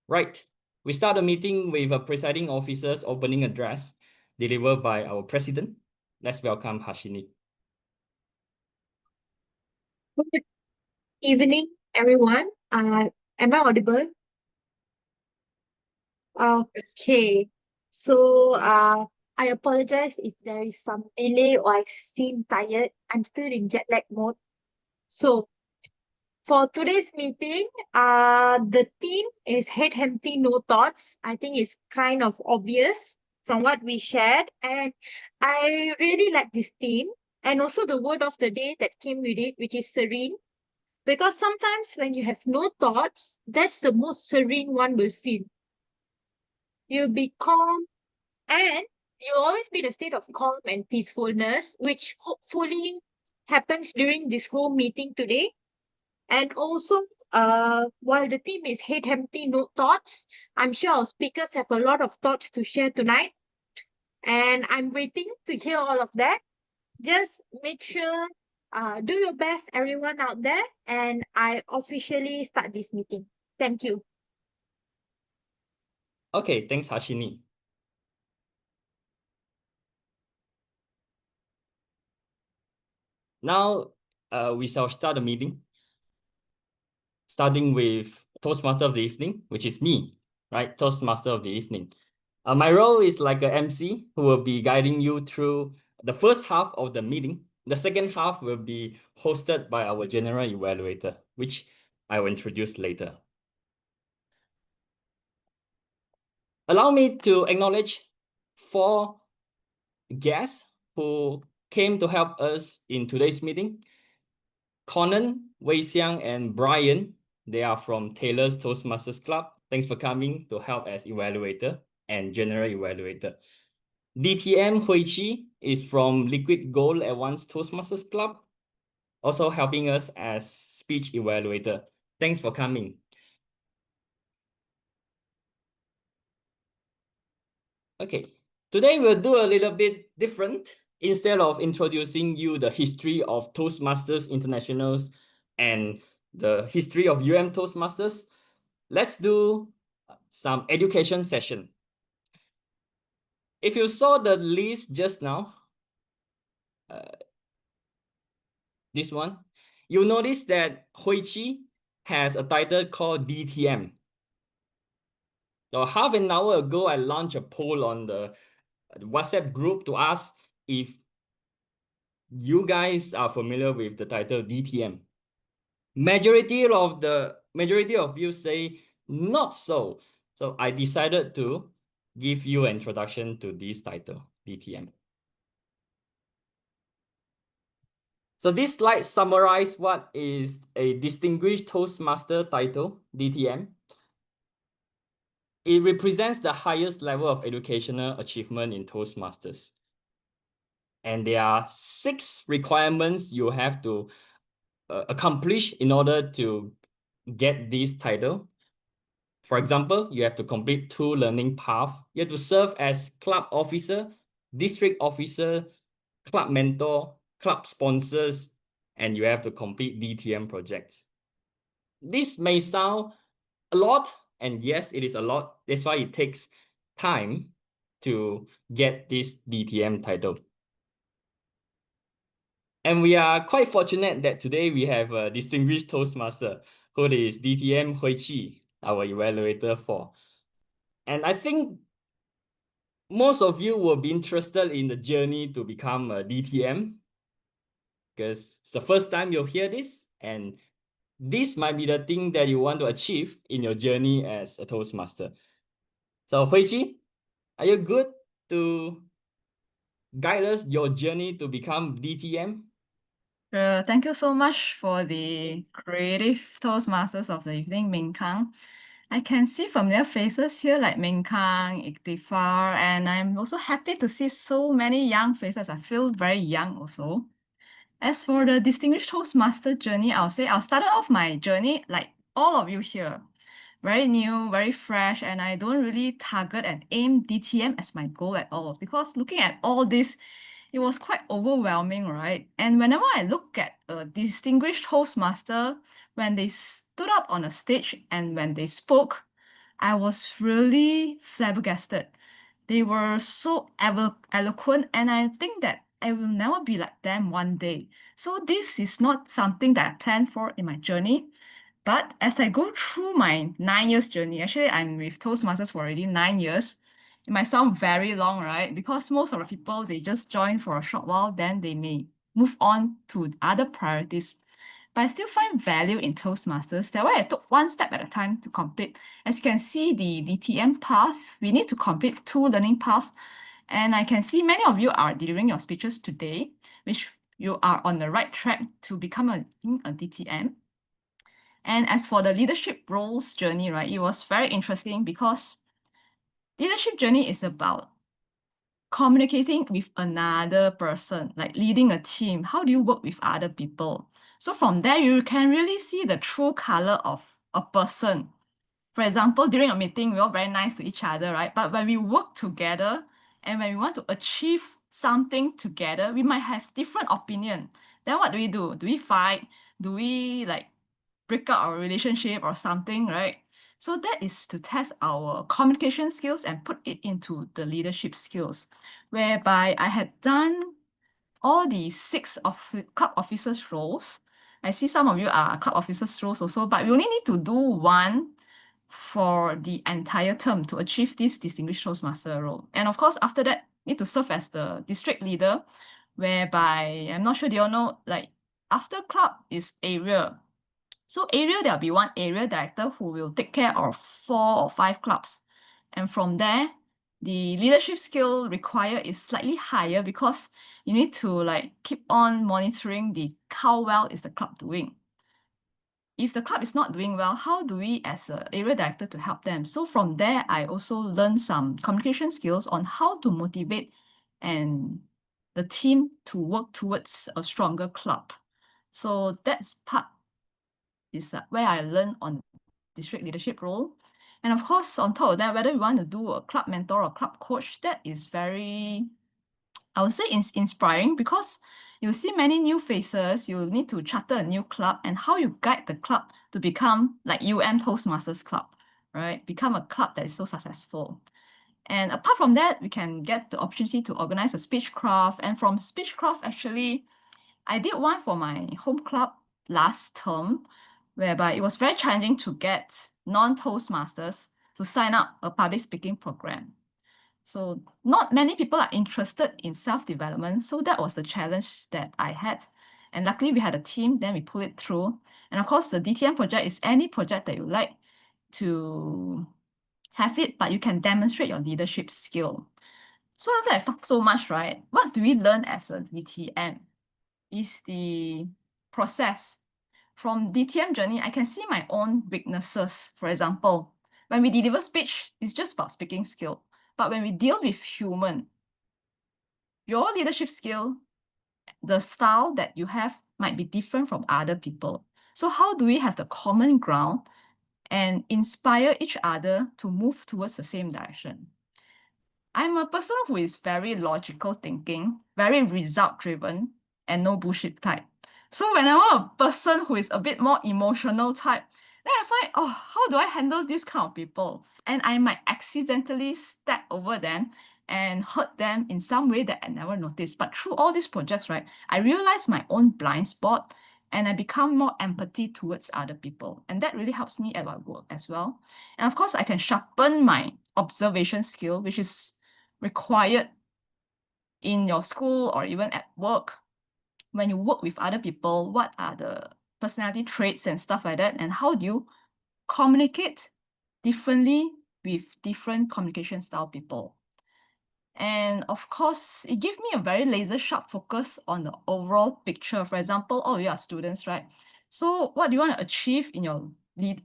Right. We start the meeting with a presiding officer's opening address delivered by our president. Let's welcome Harshini. Good evening, everyone. Am I audible? Okay. So, I apologize if there is some delay or I seem tired. I'm still in jet lag mode. So, for today's meeting, the theme is Head Empty, No Thoughts. I think it's kind of obvious from what we shared, and I really like this theme, and also the word of the day that came with it, which is serene. Because sometimes when you have no thoughts, that's the most serene one will feel. You'll be calm and you'll always be in a state of calm and peacefulness, which hopefully happens during this whole meeting today. And also, while the theme is Head Empty, No Thoughts, I'm sure our speakers have a lot of thoughts to share tonight. And I'm waiting to hear all of that. Just make sure, do your best, everyone out there. And I officially start this meeting. Thank you. Okay, thanks, Harshini. Now, we shall start the meeting, starting with Toastmaster of the evening, which is me, right? Toastmaster of the evening. My role is like an MC who will be guiding you through the first half of the meeting. The second half will be hosted by our general evaluator, which I will introduce later. Allow me to acknowledge 4 guests who came to help us in today's meeting. Conan, Wei Xiang, and Bryan, they are from Taylor's Toastmasters Club. Thanks for coming to help as evaluator and general evaluator. DTM Huey Chyi is from Liquid Gold Advanced Toastmasters Club, also helping us as speech evaluator. Thanks for coming. Okay, today we'll do a little bit different. Instead of introducing you the history of Toastmasters Internationals and the history of Toastmasters, let's do some education session. If you saw the list just now, this one, you'll notice that Huey Chyi has a title called DTM. So half an hour ago, I launched a poll on the WhatsApp group to ask if you guys are familiar with the title DTM. Majority of you say not so. So I decided to give you an introduction to this title, DTM. So this slide summarizes what is a Distinguished Toastmaster title, DTM. It represents the highest level of educational achievement in Toastmasters. And there are 6 requirements you have to accomplish in order to get this title. For example, you have to complete 2 learning paths. You have to serve as club officer, district officer, club mentor, club sponsors, and you have to complete DTM projects. This may sound a lot, and yes, it is a lot. That's why it takes time to get this DTM title. And we are quite fortunate that today we have a distinguished Toastmaster who is DTM Huey Chyi, our evaluator for. And I think most of you will be interested in the journey to become a DTM because it's the first time you'll hear this, and this might be the thing that you want to achieve in your journey as a Toastmaster. So Huey Chyi, are you good to guide us your journey to become DTM? Thank you so much for the creative Toastmasters of the evening, Ming Kang. I can see familiar faces here like Ming Kang, Ikhtifar, and I'm also happy to see so many young faces. I feel very young also. As for the Distinguished Toastmaster journey, I'll say I'll start off my journey like all of you here. Very new, very fresh, and I don't really target and aim DTM as my goal at all because looking at all this, it was quite overwhelming, right? And whenever I look at a distinguished Toastmaster, when they stood up on a stage and when they spoke, I was really flabbergasted. They were so eloquent, and I think that I will never be like them one day. So this is not something that I planned for in my journey. But as I go through my 9 years journey, actually I'm with Toastmasters for already 9 years. It might sound very long, right? Because most of the people, they just join for a short while, then they may move on to other priorities. But I still find value in Toastmasters. That's why I took one step at a time to complete. As you can see, the DTM path, we need to complete 2 learning paths. And I can see many of you are delivering your speeches today, which you are on the right track to become a DTM. And as for the leadership roles journey, right, it was very interesting because leadership journey is about communicating with another person, like leading a team. How do you work with other people? So from there, you can really see the true color of a person. For example, during a meeting, we're all very nice to each other, right? But when we work together and when we want to achieve something together, we might have different opinion. Then what do? Do we fight? Do we like break up our relationship or something, right? So that is to test our communication skills and put it into the leadership skills, whereby I had done all the 6 of club officers roles. I see some of you are club officers roles also, but we only need to do 1 for the entire term to achieve this distinguished Toastmaster role. And of course, after that, need to serve as the district leader, whereby I'm not sure do you all know, like after club is area. So area, there'll be 1 area director who will take care of 4 or 5 clubs. And from there, the leadership skill required is slightly higher because you need to like keep on monitoring how well is the club doing. If the club is not doing well, how do we as an area director to help them? So from there, I also learned some communication skills on how to motivate and the team to work towards a stronger club. So that's part is where I learned on district leadership role. And of course, on top of that, whether you want to do a club mentor or club coach, that is very, I would say, inspiring because you see many new faces, you need to charter a new club and how you guide the club to become like Toastmasters Club, right? Become a club that is so successful. And apart from that, we can get the opportunity to organize a speechcraft. And from speechcraft, actually, I did one for my home club last term, whereby it was very challenging to get non-Toastmasters to sign up a public speaking program. So not many people are interested in self-development. So that was the challenge that I had. And luckily we had a team, then we pulled it through. And of course, the DTM project is any project that you like to have it, but you can demonstrate your leadership skill. So after I talked so much, right, what do we learn as a DTM? Is the process. From DTM journey, I can see my own weaknesses. For example, when we deliver speech, it's just about speaking skill. But when we deal with human, your leadership skill, the style that you have might be different from other people. So how do we have the common ground and inspire each other to move towards the same direction? I'm a person who is very logical thinking, very result driven, and no bullshit type. So when I'm a person who is a bit more emotional type, then I find, oh, how do I handle this kind of people? And I might accidentally step over them and hurt them in some way that I never noticed. But through all these projects, right, I realize my own blind spot and I become more empathy towards other people. And that really helps me at my work as well. And of course, I can sharpen my observation skill, which is required in your school or even at work. When you work with other people, what are the personality traits and stuff like that? And how do you communicate differently with different communication style people? And of course, it gives me a very laser sharp focus on the overall picture. For example, all of you are students, right? So what do you want to achieve in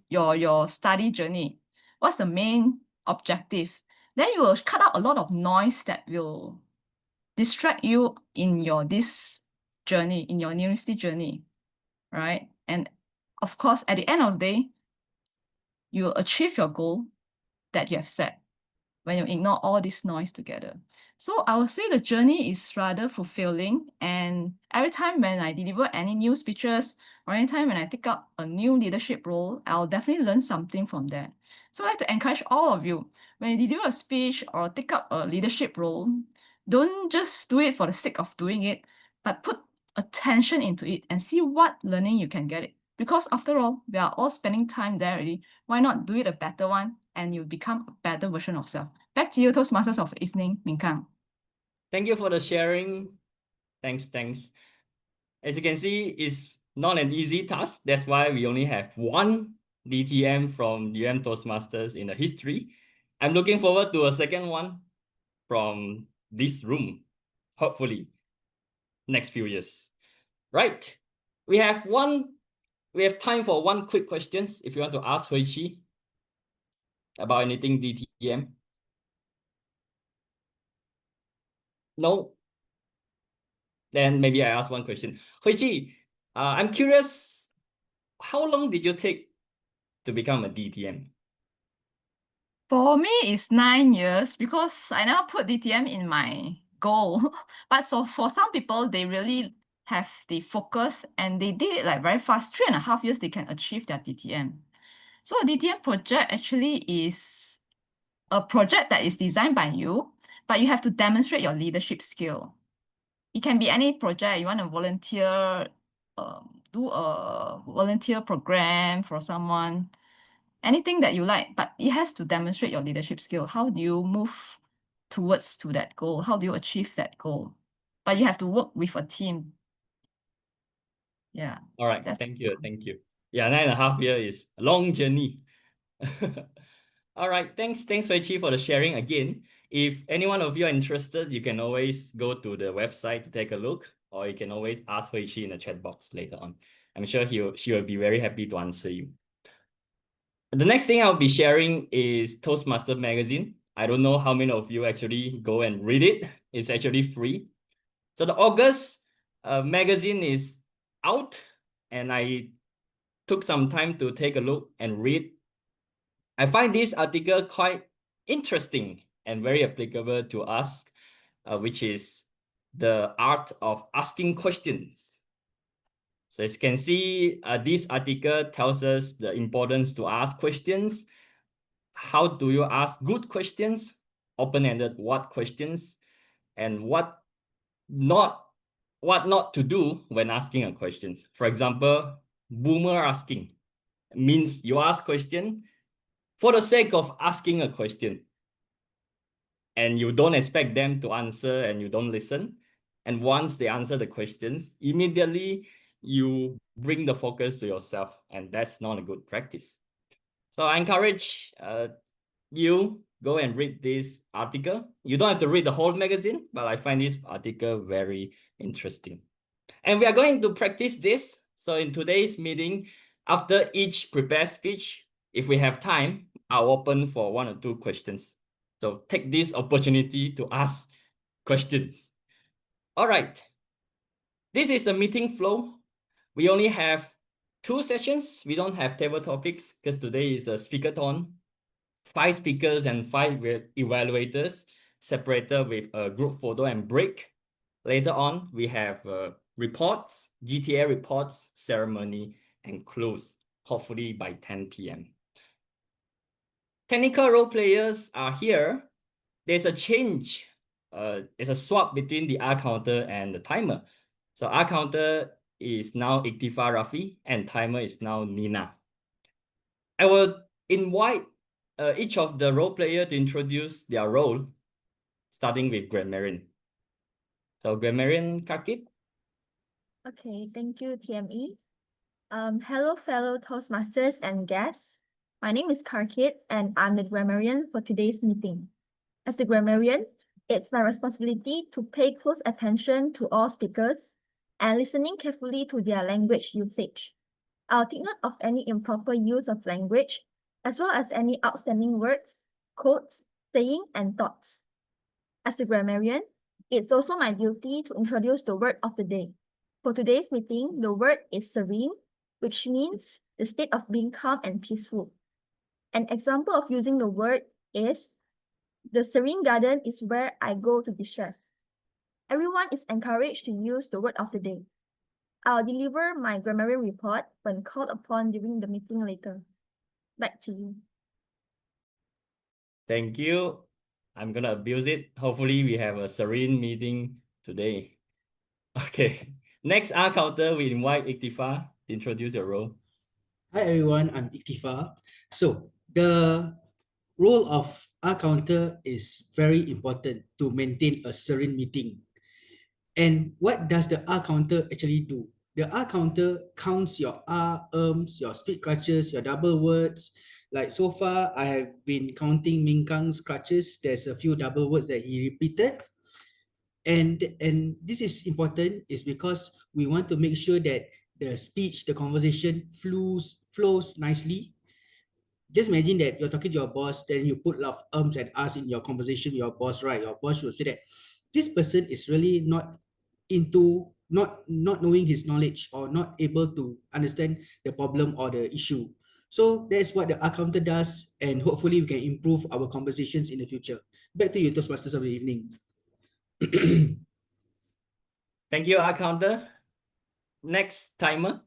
your study journey? What's the main objective? Then you will cut out a lot of noise that will distract you in this journey, in your university journey, right? And of course, at the end of the day, you'll achieve your goal that you have set. when you ignore all this noise together. So I would say the journey is rather fulfilling, and every time when I deliver any new speeches or anytime when I take up a new leadership role, I'll definitely learn something from that. So I'd like to encourage all of you, when you deliver a speech or take up a leadership role, don't just do it for the sake of doing it, but put attention into it and see what learning you can get it. Because after all, we are all spending time there already. Why not do it a better one and you become a better version of self? Back to you, Toastmasters of the evening, Ming Kang. Thank you for the sharing. Thanks. As you can see, it's not an easy task. That's why we only have one DTM from Toastmasters in the history. I'm looking forward to a second one from this room, hopefully, next few years. Right. We have time for one quick questions if you want to ask Huey Chyi about anything DTM. No? Then maybe I ask one question. Huey Chyi, I'm curious, how long did you take to become a DTM? For me, it's 9 years because I never put DTM in my goal. But so for some people, they really have the focus and they did it like very fast. 3.5 years, they can achieve their DTM. So a DTM project actually is a project that is designed by you, but you have to demonstrate your leadership skill. It can be any project. You want to volunteer, do a volunteer program for someone, anything that you like, but it has to demonstrate your leadership skill. How do you move towards to that goal? How do you achieve that goal? But you have to work with a team. Yeah. All right. That's Thank you. Yeah, 9.5 years is a long journey. All right. Thanks, Huey Chyi, for the sharing again. If any one of you are interested, you can always go to the website to take a look, or you can always ask Huey Chyi in the chat box later on. I'm sure she will be very happy to answer you. The next thing I'll be sharing is Toastmaster magazine. I don't know how many of you actually go and read it. It's actually free. So the August magazine is out, and I took some time to take a look and read. I find this article quite interesting and very applicable to us, which is the art of asking questions. So as you can see, this article tells us the importance to ask questions. How do you ask good questions, open-ended what questions, and what not to do when asking a question. For example, boomer asking means you ask question for the sake of asking a question, and you don't expect them to answer and you don't listen. And once they answer the questions, immediately you bring the focus to yourself, and that's not a good practice. So I encourage you go and read this article. You don't have to read the whole magazine, but I find this article very interesting. And we are going to practice this. So in today's meeting, after each prepared speech, if we have time, I'll open for 1 or 2 questions. So take this opportunity to ask questions. All right. This is the meeting flow. We only have 2 sessions. We don't have table topics because today is a speaker-thon. 5 speakers and 5 evaluators, separated with a group photo and break. Later on, we have reports, GTA reports, ceremony, and close, hopefully by 10 p.m. Technical role players are here. There's a change. It's a swap between the R counter and the timer. So R counter is now Ikhtifar Rafi, and timer is now Nina. I will invite each of the role player to introduce their role, starting with Grammarian. So Grammarian Kakit. Okay, thank you, TME. Hello, fellow Toastmasters and guests. My name is Karkit, and I'm the grammarian for today's meeting. As a grammarian, it's my responsibility to pay close attention to all speakers and listening carefully to their language usage. I'll take note of any improper use of language, as well as any outstanding words, quotes, saying, and thoughts. As a grammarian, it's also my duty to introduce the word of the day. For today's meeting, the word is serene, which means the state of being calm and peaceful. An example of using the word is, The serene garden is where I go to distress. Everyone is encouraged to use the word of the day. I'll deliver my grammarian report when called upon during the meeting later. Back to you. Thank you. I'm gonna abuse it. Hopefully we have a serene meeting today. Okay. Next R counter, we invite Ikhtifar to introduce your role. Hi everyone, I'm Ikhtifar. So the role of R counter is very important to maintain a serene meeting. And what does the R counter actually do? The R counter counts your R, your speed crutches, your double words. Like so far, I have been counting Ming Kang's crutches. There's a few double words that he repeated. And this is important is because we want to make sure that the speech, the conversation flows nicely. Just imagine that you're talking to your boss, then you put a lot of ums and ahs in your conversation with your boss, right? Your boss will say that this person is really not knowing his knowledge or not able to understand the problem or the issue. So that's what the R counter does, and hopefully we can improve our conversations in the future. Back to you, Toastmasters of the evening. Thank you, R counter. Next timer.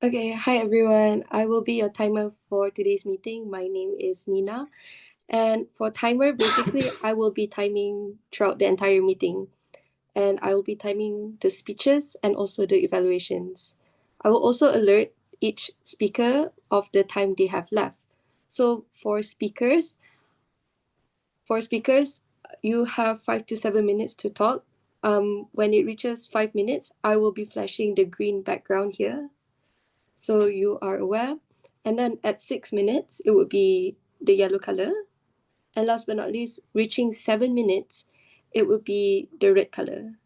Okay, hi everyone. I will be your timer for today's meeting. My name is Nina. And for timer, basically, I will be timing throughout the entire meeting. And I will be timing the speeches and also the evaluations. I will also alert each speaker of the time they have left. So for speakers, you have 5 to 7 minutes to talk. When it reaches 5 minutes, I will be flashing the green background here, so you are aware. And then at 6 minutes, it would be the yellow color. And last but not least, reaching 7 minutes, it would be the red color.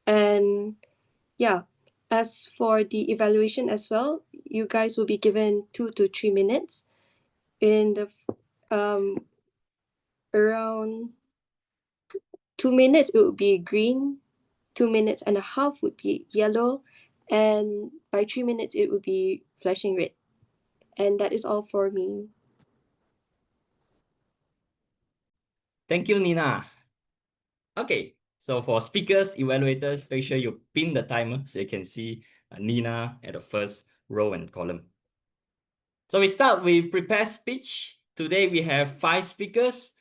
And yeah, as for the evaluation as well, you guys will be given 2 to 3 minutes. In the around 2 minutes, it would be green. 2 minutes and a half would be yellow. And by 3 minutes, it would be flashing red. And that is all for me. Thank you, Nina. Okay, so for speakers, evaluators, make sure you pin the timer so you can see Nina at the first row and column. So we start with prepared speech. Today we have 5 speakers,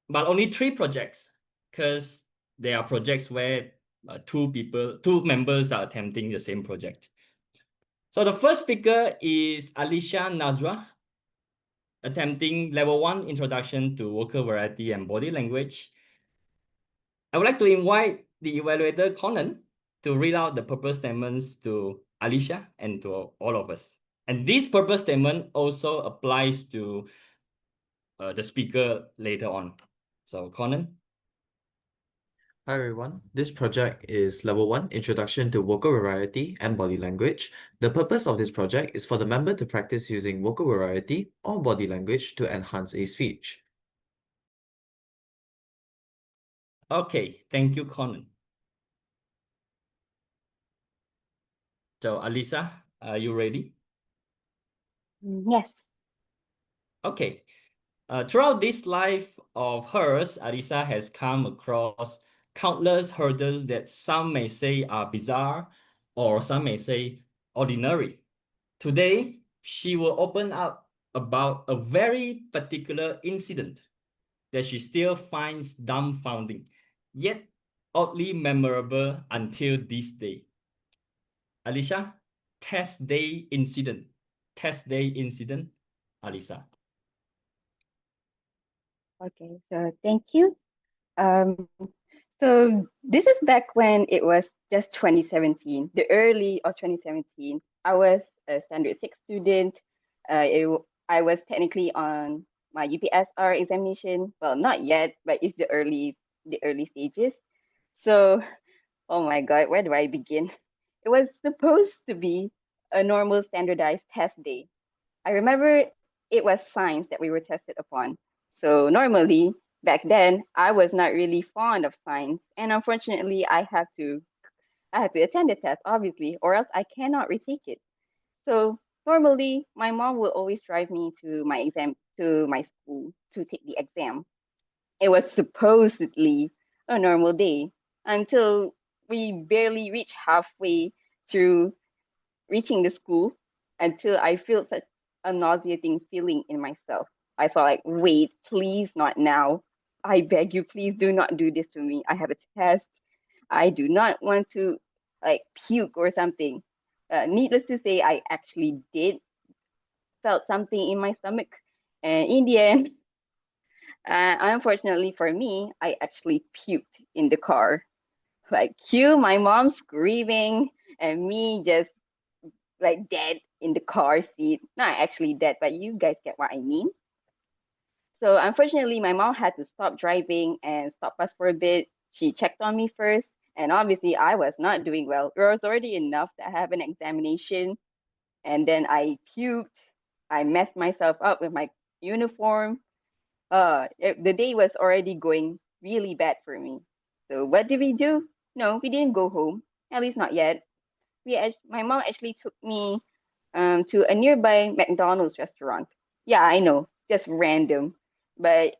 but only 3 projects, because there are projects where 2 members are attempting the same project. So the first speaker is Alyssa Nazra, attempting level 1 introduction to vocal variety and body language. I would like to invite the evaluator Conan to read out the purpose statements to Alyssa and to all of us. And this purpose statement also applies to the speaker later on. So Conan. Hi everyone, this project is Level 1 Introduction to Vocal Variety and Body Language. The purpose of this project is for the member to practice using vocal variety or body language to enhance a speech. Okay, thank you, Conan. So Alyssa, are you ready? Yes. Okay. Throughout this life of hers, Alyssa has come across countless hurdles that some may say are bizarre or some may say ordinary. Today, she will open up about a very particular incident that she still finds dumbfounding, yet oddly memorable until this day. Alyssa, test day incident. Test day incident, Alyssa. Okay, so thank you. So this is back when it was just 2017, the early of 2017. I was a standard 6 student. I was technically on my UPSR examination. Well, not yet, but it's the early stages. So, oh my God, where do I begin? It was supposed to be a normal standardized test day. I remember it was science that we were tested upon. So normally, back then, I was not really fond of science. And unfortunately, I had to attend the test, obviously, or else I cannot retake it. So normally my mom will always drive me to my school to take the exam. It was supposedly a normal day until we barely reached halfway through reaching the school until I felt such a nauseating feeling in myself. I felt like, wait, please not now. I beg you, please do not do this to me. I have a test. I do not want to like puke or something. Needless to say, I actually did felt something in my stomach. And in the end, unfortunately for me, I actually puked in the car. Like cue my mom screaming and me just like dead in the car seat. Not actually dead, but you guys get what I mean. So unfortunately, my mom had to stop driving and stop us for a bit. She checked on me first, and obviously I was not doing well. It was already enough to have an examination, and then I puked. I messed myself up with my uniform. The day was already going really bad for me. So what did we do? No, we didn't go home. At least not yet. My mom actually took me to a nearby McDonald's restaurant. Yeah, I know, just random, but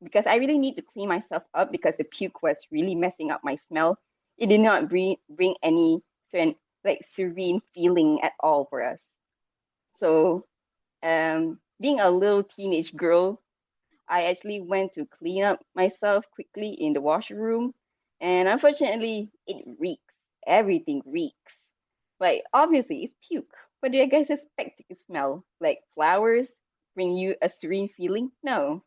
because I really need to clean myself up because the puke was really messing up my smell. It did not bring any serene feeling at all for us. So, being a little teenage girl, I actually went to clean up myself quickly in the washroom, and unfortunately, it reeks. Everything reeks. Like obviously, it's puke. What do you guys expect to smell? Like flowers bring you a serene feeling? No.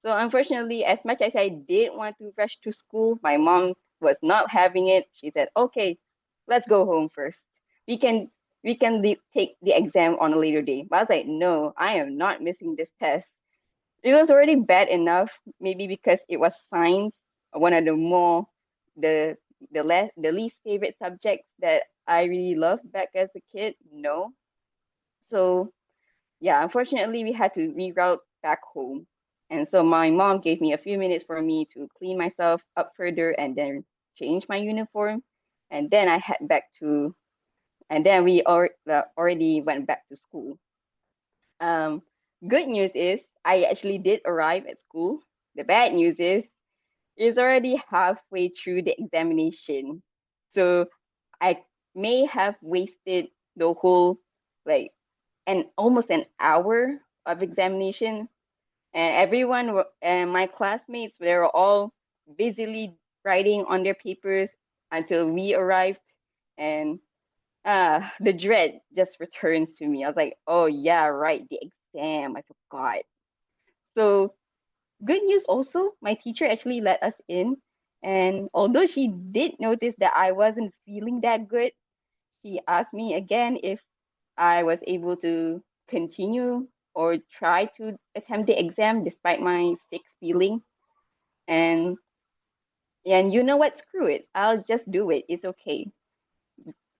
So unfortunately, as much as I did want to rush to school, my mom was not having it. She said, "Okay, let's go home first. We can take the exam on a later day." But I was like, "No, I am not missing this test." It was already bad enough, maybe because it was science, one of the least favorite subjects that I really loved back as a kid. No. So yeah, unfortunately we had to reroute back home. And so my mom gave me a few minutes for me to clean myself up further and then change my uniform. And then I head back to, and then we already went back to school. Good news is I actually did arrive at school. The bad news is it's already halfway through the examination. So I may have wasted the whole almost an hour of examination, and everyone and my classmates, they were all busily writing on their papers until we arrived, and the dread just returns to me. I was like, oh yeah, right, the exam, I forgot. So good news also, my teacher actually let us in, and although she did notice that I wasn't feeling that good, she asked me again if I was able to continue or try to attempt the exam despite my sick feeling. And you know what? Screw it. I'll just do it. It's okay.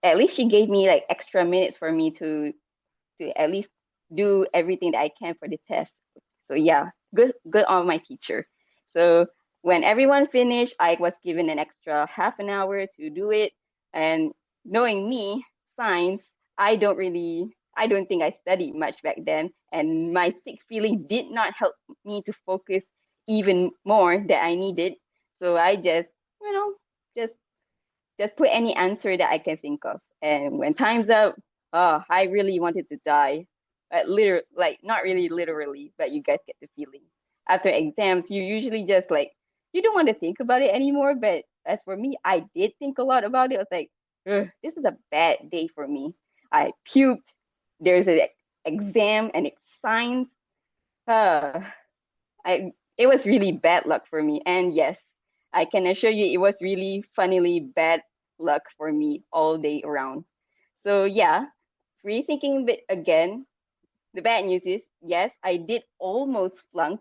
At least she gave me like extra minutes for me to at least do everything that I can for the test. So yeah, good on my teacher. So when everyone finished, I was given an extra half an hour to do it. And knowing me, science, I don't think I studied much back then. And my sick feeling did not help me to focus even more that I needed. So I just, just put any answer that I can think of. And when time's up, oh, I really wanted to die. Not really literally, but you guys get the feeling. After exams, you usually just you don't want to think about it anymore. But as for me, I did think a lot about it. I was like, this is a bad day for me. I puked. There's an exam and it's science. It was really bad luck for me. And yes, I can assure you it was really funnily bad luck for me all day around. So yeah, rethinking it again, the bad news is, yes, I did almost flunk.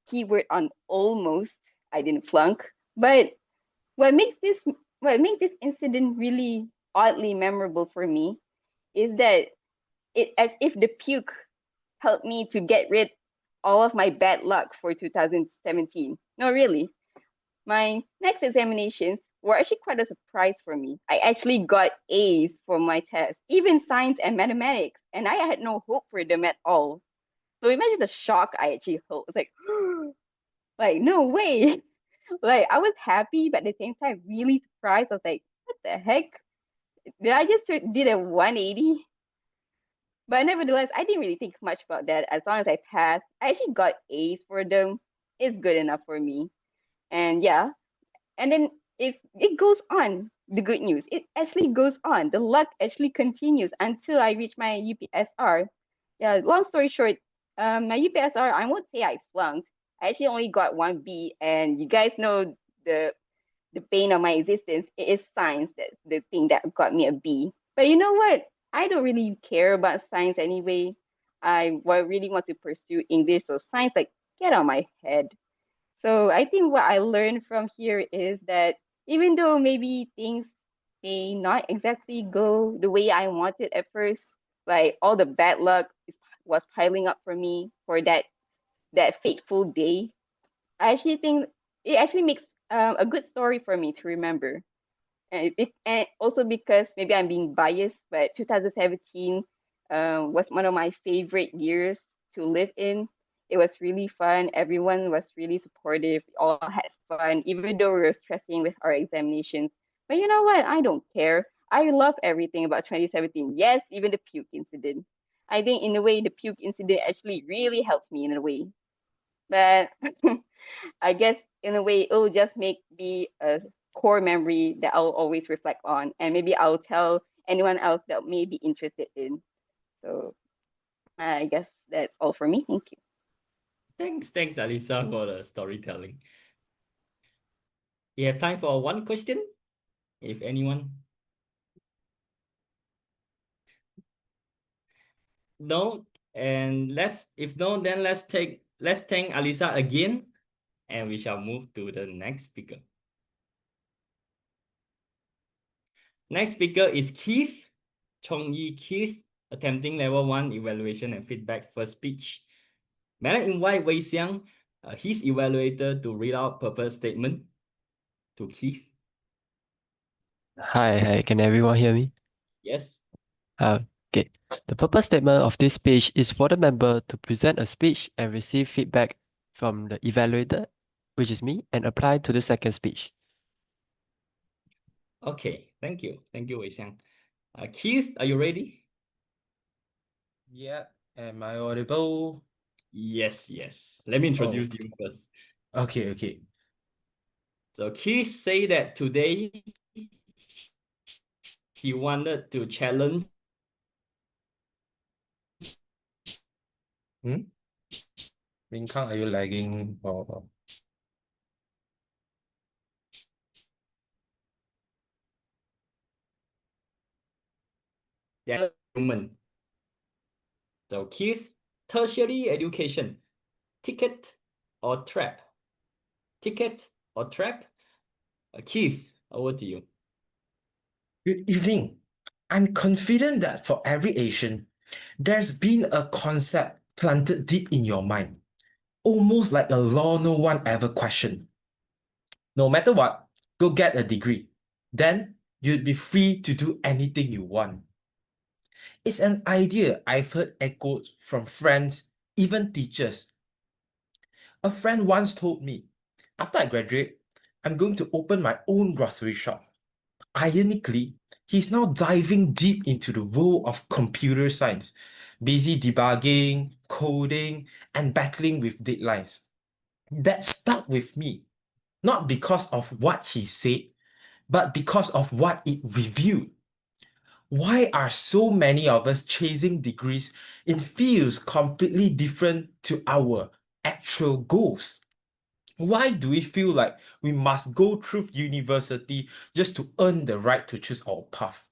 Keyword on almost, I didn't flunk. But what makes this incident really oddly memorable for me is that it as if the puke helped me to get rid all of my bad luck for 2017. No, really. My next examinations were actually quite a surprise for me. I actually got A's for my test, even science and mathematics, and I had no hope for them at all. So imagine the shock I actually felt. It's like no way. Like I was happy, but at the same time really surprised. I was like, what the heck? Did I just did a 180? But nevertheless, I didn't really think much about that. As long as I passed, I actually got A's for them. It's good enough for me. And yeah, and then it goes on. The good news, it actually goes on. The luck actually continues until I reach my UPSR. Yeah, long story short, my UPSR, I won't say I flunked. I actually only got 1B, and you guys know the pain of my existence. It is science that's the thing that got me a B. But you know what? I don't really care about science anyway. I really want to pursue English, so science, like, get out of my head. So I think what I learned from here is that even though maybe things may not exactly go the way I wanted at first, like all the bad luck was piling up for me for that fateful day, I actually think it actually makes a good story for me to remember. And also because maybe I'm being biased, but 2017 was one of my favorite years to live in. It was really fun. Everyone was really supportive. We all had fun, even though we were stressing with our examinations. But you know what? I don't care. I love everything about 2017. Yes, even the puke incident. I think in a way, the puke incident actually really helped me in a way. But I guess in a way, it will just make me a core memory that I'll always reflect on. And maybe I'll tell anyone else that may be interested in. So I guess that's all for me. Thank you. Thanks, Alyssa, for the storytelling. We have time for one question, if anyone. No, and if no, then let's thank Alyssa again, and we shall move to the next speaker. Next speaker is Keith, Chong-Yi Keith, attempting level 1 evaluation and feedback first speech. May I invite Wei Xiang, his evaluator, to read out purpose statement to Keith? Hi, can everyone hear me? Yes. Okay. The purpose statement of this speech is for the member to present a speech and receive feedback from the evaluator, which is me, and apply to the second speech. Okay, thank you. Thank you, Wei Xiang. Keith, are you ready? Yeah, am I audible? Yes. Let me introduce you first. Okay. So Keith said that today he wanted to challenge. Ming Kang, are you lagging? Human. So Keith, tertiary education, ticket or trap? Ticket or trap? Keith, over to you. Good evening. I'm confident that for every Asian, there's been a concept planted deep in your mind, almost like a law no one ever questioned. No matter what, go get a degree. Then you'd be free to do anything you want. It's an idea I've heard echoed from friends, even teachers. A friend once told me, after I graduate, I'm going to open my own grocery shop. Ironically, he's now diving deep into the world of computer science, busy debugging, coding, and battling with deadlines. That stuck with me, not because of what he said, but because of what it revealed. Why are so many of us chasing degrees in fields completely different to our actual goals? Why do we feel like we must go through university just to earn the right to choose our path?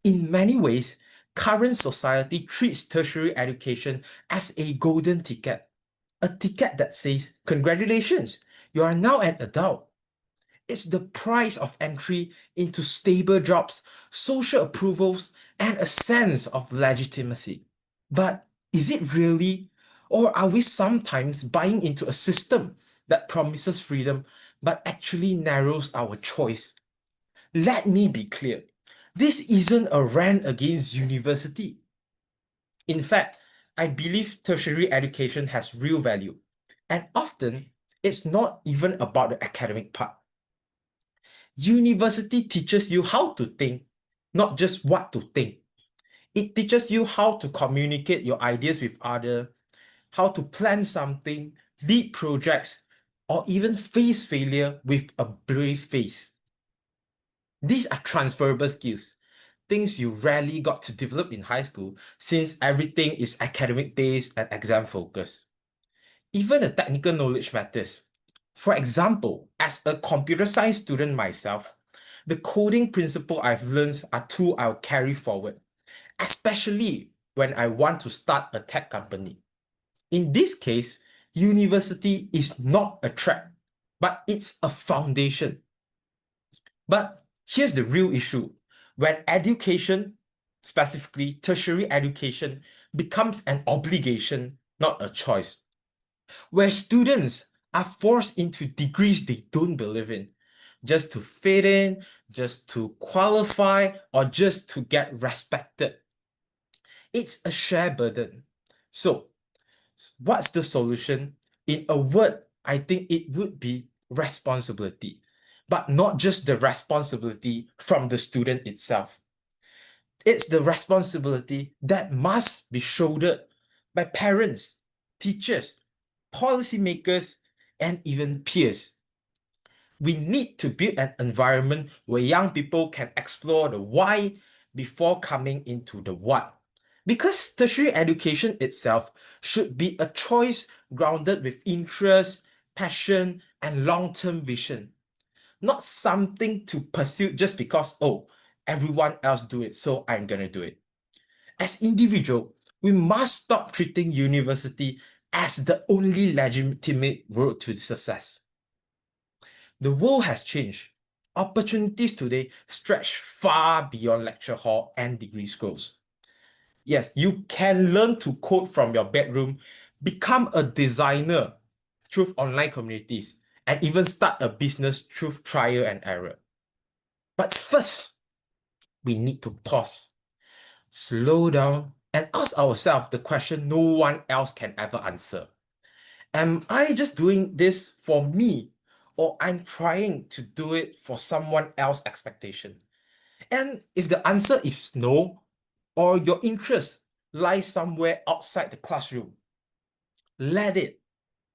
In many ways, current society treats tertiary education as a golden ticket, a ticket that says, congratulations, you are now an adult. It's the price of entry into stable jobs, social approvals, and a sense of legitimacy. But is it really? Or are we sometimes buying into a system that promises freedom but actually narrows our choice. Let me be clear. This isn't a rant against university. In fact, I believe tertiary education has real value, and often it's not even about the academic part. University teaches you how to think, not just what to think. It teaches you how to communicate your ideas with others, how to plan something, lead projects, or even face failure with a brave face. These are transferable skills, things you rarely got to develop in high school since everything is academic based and exam focused. Even the technical knowledge matters. For example, as a computer science student myself, the coding principle I've learned are two I'll carry forward, especially when I want to start a tech company. In this case, university is not a trap, but it's a foundation. But here's the real issue. When education, specifically tertiary education, becomes an obligation, not a choice, where students are forced into degrees they don't believe in, just to fit in, just to qualify, or just to get respected. It's a shared burden. So, what's the solution? In a word, I think it would be responsibility, but not just the responsibility from the student itself. It's the responsibility that must be shouldered by parents, teachers, policymakers, and even peers. We need to build an environment where young people can explore the why before coming into the what. Because tertiary education itself should be a choice grounded with interest, passion, and long-term vision. Not something to pursue just because, oh, everyone else do it, so I'm gonna do it. As individual, we must stop treating university as the only legitimate road to success. The world has changed. Opportunities today stretch far beyond lecture hall and degree scrolls. Yes, you can learn to code from your bedroom, become a designer through online communities, and even start a business through trial and error. But first, we need to pause, slow down, and ask ourselves the question no one else can ever answer. Am I just doing this for me, or I'm trying to do it for someone else's expectation? And if the answer is no, or your interest lies somewhere outside the classroom, let it.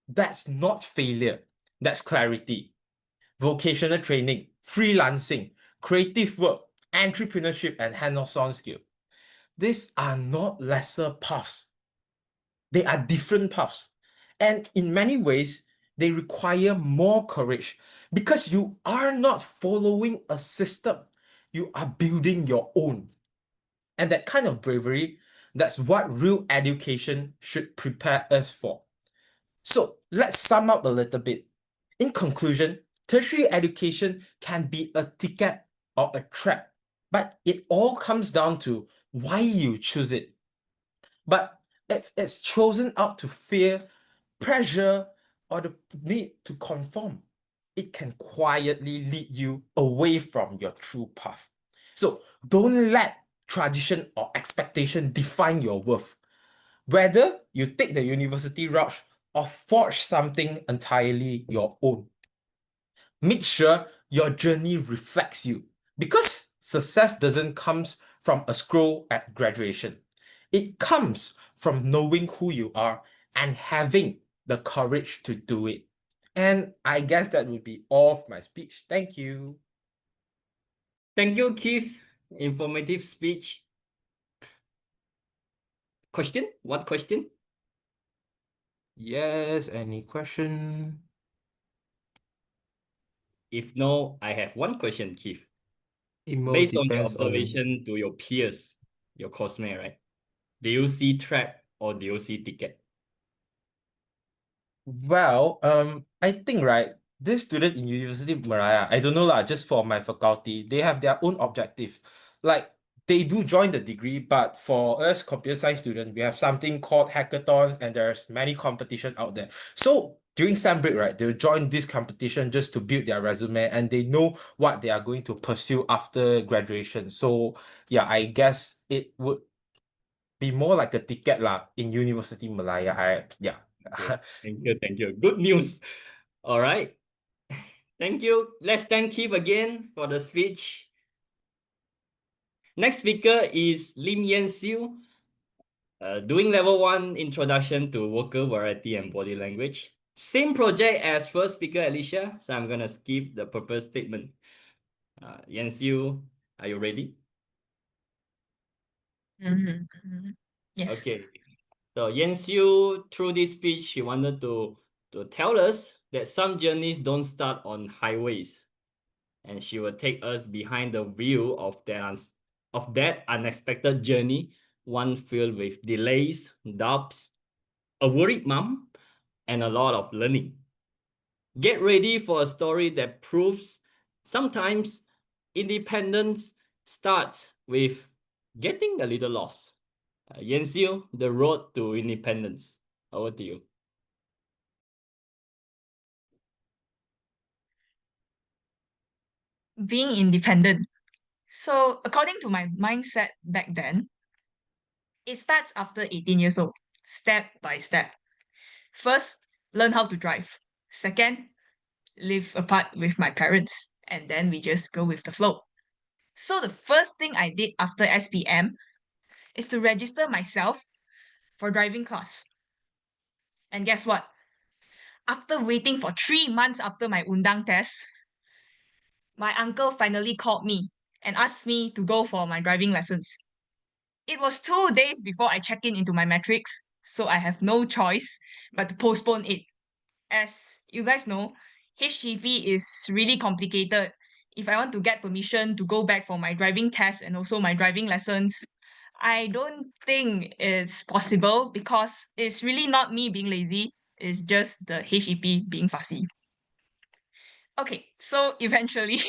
That's not failure, that's clarity. Vocational training, freelancing, creative work, entrepreneurship, and hands-on skill. These are not lesser paths. They are different paths. And in many ways, they require more courage because you are not following a system. You are building your own. And that kind of bravery, that's what real education should prepare us for. So let's sum up a little bit. In conclusion, tertiary education can be a ticket or a trap, but it all comes down to why you choose it. But if it's chosen out to fear, pressure, or the need to conform, it can quietly lead you away from your true path. So don't let tradition or expectation define your worth. Whether you take the university route or forge something entirely your own, make sure your journey reflects you, because success doesn't come from a scroll at graduation. It comes from knowing who you are and having the courage to do it. And I guess that would be all of my speech. Thank you. Thank you, Keith. Informative speech. Question? What question? Yes, any question? If no, I have one question, Keith. Emo Based on your depends on observation to your peers, your coursemate, right? Do you see trap or do you see ticket? Well, I think, right, this student in University of Malaya, I don't know lah, just for my faculty, they have their own objective. Like, they do join the degree, but for us computer science students, we have something called hackathons and there's many competition out there. So during sem break, right, they'll join this competition just to build their resume and they know what they are going to pursue after graduation. So yeah, I guess it would be more like a ticket lah in University Malaya. Yeah. Okay. Thank you. Good news. All right. Thank you. Let's thank Keith again for the speech. Next speaker is Lim Yen Siew, doing level 1 introduction to vocal variety and body language. Same project as first speaker Alicia, so I'm gonna skip the purpose statement. Yen Siew, are you ready? Yes. Okay. So Yen Siew, through this speech, she wanted to tell us that some journeys don't start on highways, and she will take us behind the wheel of that unexpected journey, one filled with delays, doubts, a worried mom, and a lot of learning. Get ready for a story that proves sometimes independence starts with getting a little lost. Yen Siew, the road to independence. Over to you. Being independent. So according to my mindset back then, it starts after 18 years old, step by step. First, learn how to drive. Second, live apart with my parents. And then we just go with the flow. So the first thing I did after SPM is to register myself for driving class. And guess what? After waiting for 3 months after my undang test, my uncle finally called me and asked me to go for my driving lessons. It was 2 days before I check in into my matrix, so I have no choice but to postpone it. As you guys know, HGV is really complicated. If I want to get permission to go back for my driving test and also my driving lessons, I don't think it's possible because it's really not me being lazy, it's just the HEP being fussy. Okay, so eventually,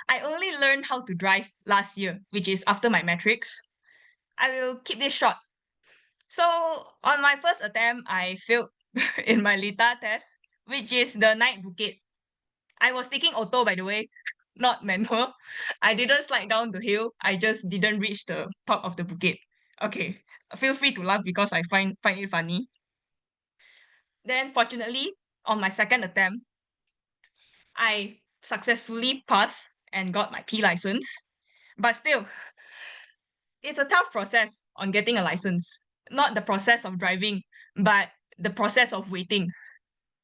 I only learned how to drive last year, which is after my matrix. I will keep this short. So on my first attempt, I failed in my LITA test, which is the night Bukit. I was taking auto, by the way, not manual. I didn't slide down the hill. I just didn't reach the top of the Bukit. Okay, feel free to laugh because I find it funny. Then fortunately, on my second attempt, I successfully passed and got my P license. But still, it's a tough process on getting a license. Not the process of driving, but the process of waiting.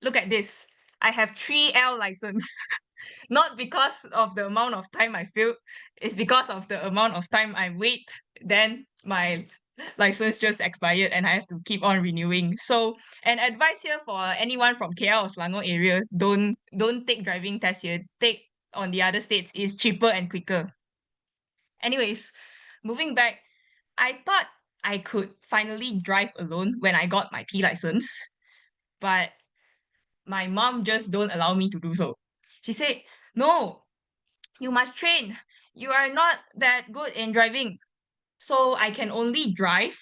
Look at this. I have 3L license. Not because of the amount of time I failed, it's because of the amount of time I wait. Then my license just expired and I have to keep on renewing. So an advice here for anyone from KL or Selangor area, don't take driving test here. Take on the other states, is cheaper and quicker. Anyways, moving back, I thought I could finally drive alone when I got my P license, but my mom just don't allow me to do so. She said, no, you must train. You are not that good in driving. So I can only drive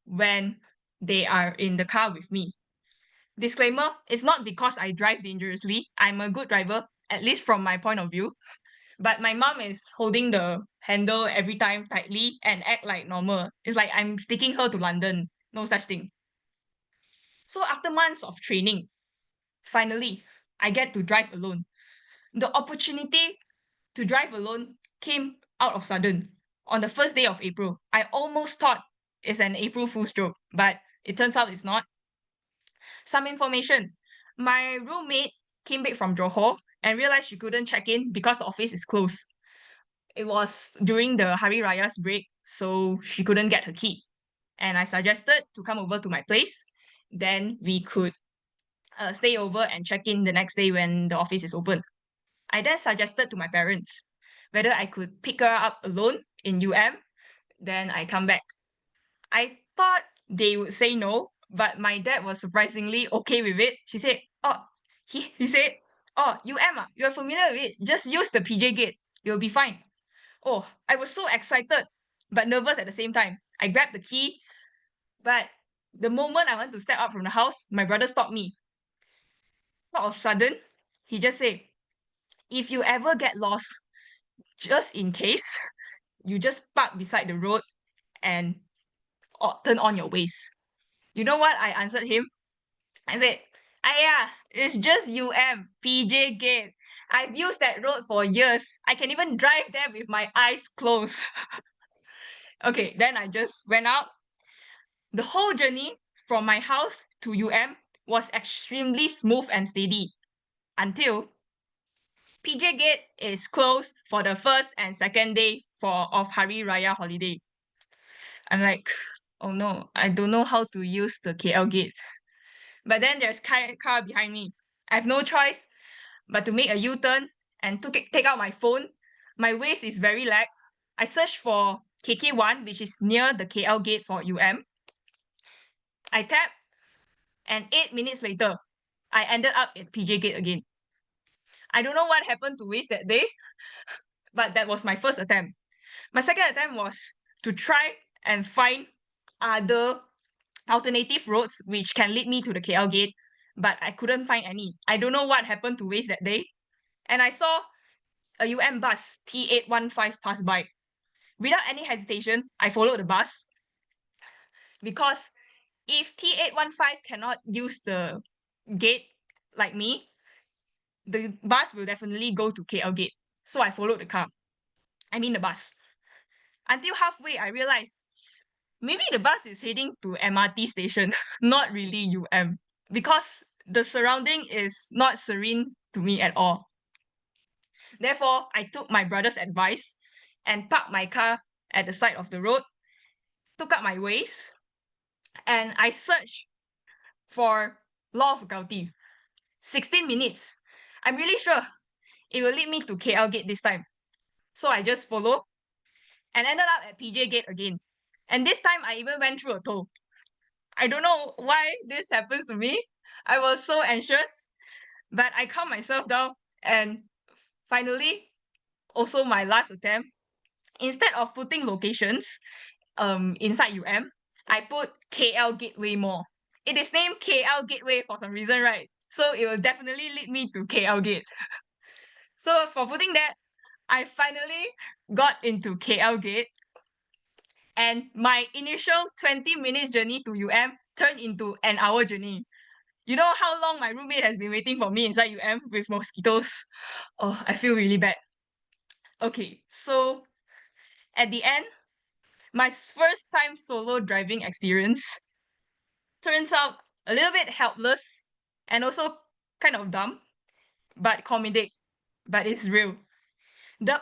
when they are in the car with me. Disclaimer, it's not because I drive dangerously. I'm a good driver, at least from my point of view. But my mom is holding the handle every time tightly and act like normal. It's like I'm taking her to London. No such thing. So after months of training, finally, I get to drive alone. The opportunity to drive alone came out of sudden. On the first day of April, I almost thought it's an April Fool's joke, but it turns out it's not. Some information. My roommate came back from Johor and realized she couldn't check in because the office is closed. It was during the Hari Raya's break, so she couldn't get her key. And I suggested to come over to my place. Then we could stay over and check in the next day when the office is open. I then suggested to my parents whether I could pick her up alone in UM, then I come back. I thought they would say no, but my dad was surprisingly okay with it. He said, UM, you're familiar with it. Just use the PJ gate. You'll be fine. Oh, I was so excited, but nervous at the same time. I grabbed the key, but the moment I went to step out from the house, my brother stopped me. All of a sudden, he just said, if you ever get lost, just in case, you just park beside the road and turn on your ways. You know what I answered him? I said, "Aya, it's just PJ Gate. I've used that road for years. I can even drive there with my eyes closed." Okay, then I just went out. The whole journey from my house to UM was extremely smooth and steady until PJ Gate is closed for the first and second day of Hari Raya holiday. I'm like, oh no, I don't know how to use the KL Gate. But then there's car behind me. I have no choice but to make a U-turn and take out my phone. My waist is very lag. I searched for KK1, which is near the KL Gate for UM. I tapped, and 8 minutes later, I ended up at PJ Gate again. I don't know what happened to waste that day, but that was my first attempt. My second attempt was to try and find other alternative roads which can lead me to the KL Gate, but I couldn't find any. I don't know what happened to waste that day. And I saw a UM bus, T815, pass by. Without any hesitation, I followed the bus. Because if T815 cannot use the gate like me, the bus will definitely go to KL Gate. So I followed the bus. Until halfway, I realized maybe the bus is heading to MRT station, not really UM. Because the surrounding is not serene to me at all. Therefore, I took my brother's advice and parked my car at the side of the road, took out my Waze, and I searched for Law of Faculty. 16 minutes. I'm really sure it will lead me to KL Gate this time. So I just followed and ended up at PJ Gate again. And this time I even went through a toll. I don't know why this happens to me. I was so anxious, but I calmed myself down, and finally, also my last attempt, instead of putting locations inside UM, I put KL Gateway Mall. It is named KL Gateway for some reason, right? So it will definitely lead me to KL Gate. So for putting that, I finally got into KL Gate, and my initial 20 minutes journey to UM turned into an hour journey. You know how long my roommate has been waiting for me inside UM with mosquitoes? Oh, I feel really bad. Okay, so at the end, my first time solo driving experience turns out a little bit helpless and also kind of dumb, but comedic, but it's real. The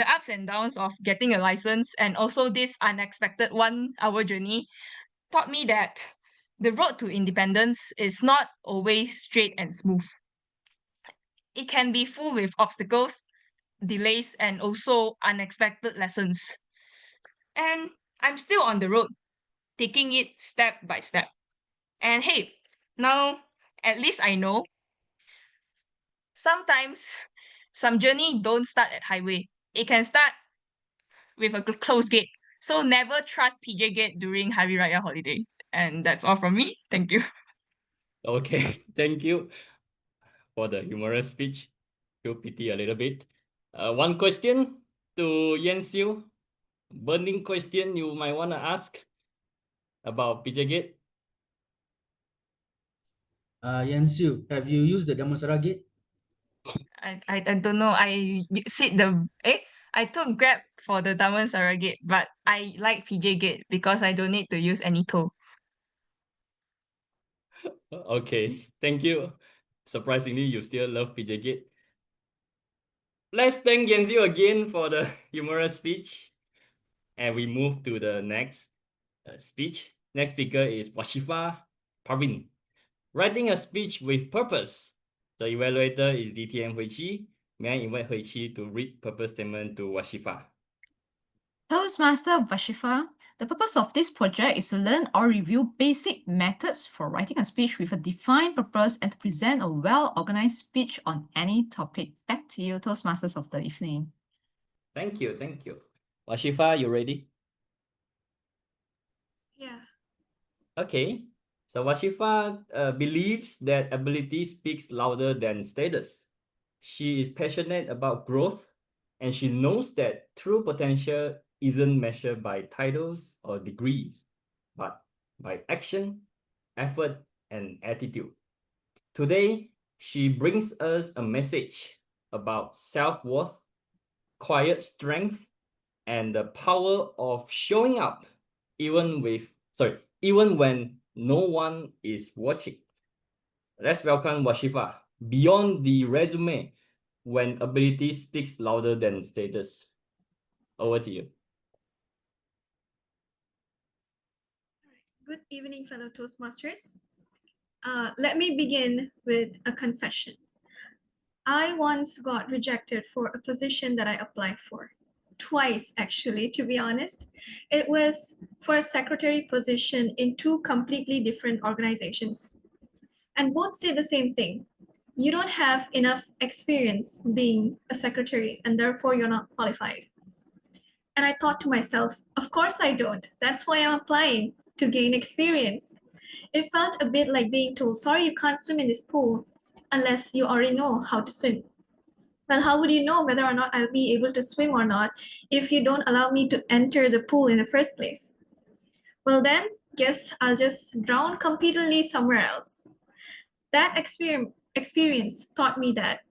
ups and downs of getting a license and also this unexpected 1 hour journey taught me that the road to independence is not always straight and smooth. It can be full with obstacles, delays, and also unexpected lessons. And I'm still on the road, taking it step by step. And hey, now at least I know sometimes some journey don't start at highway. It can start with a closed gate. So never trust PJ Gate during Hari Raya holiday. And that's all from me. Thank you. Okay, thank you for the humorous speech. Feel pity a little bit. One question to Siew. Burning question you might want to ask about PJ Gate. Siew, have you used the Damansara gate? I don't know. I took Grab for the Damansara Gate, but I like PJ Gate because I don't need to use any toll. Okay, thank you. Surprisingly, you still love PJ Gate. Let's thank Siew again for the humorous speech. And we move to the next speech. Next speaker is Vashifah Parvin. Writing a speech with purpose. The evaluator is DTM Huey Chyi. May I invite Huey Chyi to read purpose statement to Vashifah? Toastmaster Vashifah, the purpose of this project is to learn or review basic methods for writing a speech with a defined purpose and to present a well-organized speech on any topic. Back to you, Toastmasters of the evening. Thank you, thank you. Vashifah, you ready? Yeah. Okay. So Vashifah believes that ability speaks louder than status. She is passionate about growth, and she knows that true potential isn't measured by titles or degrees, but by action, effort, and attitude. Today, she brings us a message about self-worth, quiet strength, and the power of showing up even when no one is watching. Let's welcome Washifah. Beyond the resume, when ability speaks louder than status. Over to you. Good evening, fellow Toastmasters. Let me begin with a confession. I once got rejected for a position that I applied for. Twice, actually, to be honest. It was for a secretary position in two completely different organizations. And both say the same thing. You don't have enough experience being a secretary, and therefore you're not qualified. And I thought to myself, of course I don't. That's why I'm applying, to gain experience. It felt a bit like being told, sorry, you can't swim in this pool unless you already know how to swim. Well, how would you know whether or not I'll be able to swim or not if you don't allow me to enter the pool in the first place? Well, then, guess I'll just drown completely somewhere else. That experience taught me that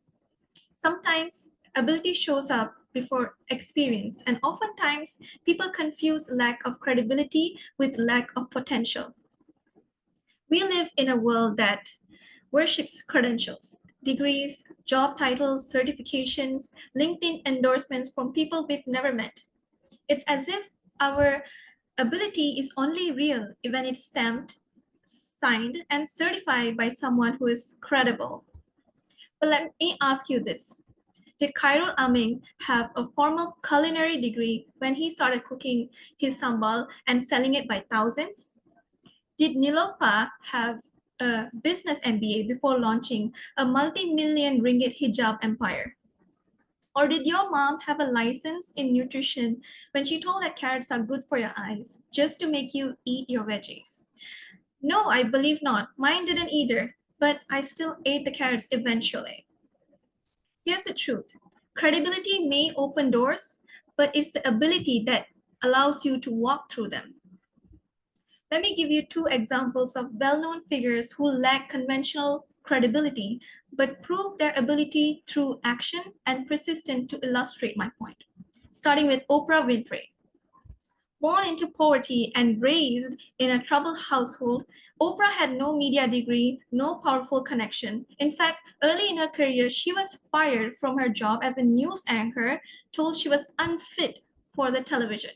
sometimes ability shows up before experience, and oftentimes people confuse lack of credibility with lack of potential. We live in a world that worships credentials, degrees, job titles, certifications, LinkedIn endorsements from people we've never met. It's as if our ability is only real when it's stamped, signed, and certified by someone who is credible. But let me ask you this. Did Khairul Aming have a formal culinary degree when he started cooking his sambal and selling it by thousands? Did Nilofa have a business MBA before launching a multi-million ringgit hijab empire? Or did your mom have a license in nutrition when she told that carrots are good for your eyes just to make you eat your veggies? No, I believe not. Mine didn't either, but I still ate the carrots eventually. Here's the truth. Credibility may open doors, but it's the ability that allows you to walk through them. Let me give you two examples of well-known figures who lack conventional credibility, but prove their ability through action and persistence to illustrate my point. Starting with Oprah Winfrey. Born into poverty and raised in a troubled household, Oprah had no media degree, no powerful connection. In fact, early in her career, she was fired from her job as a news anchor, told she was unfit for the television.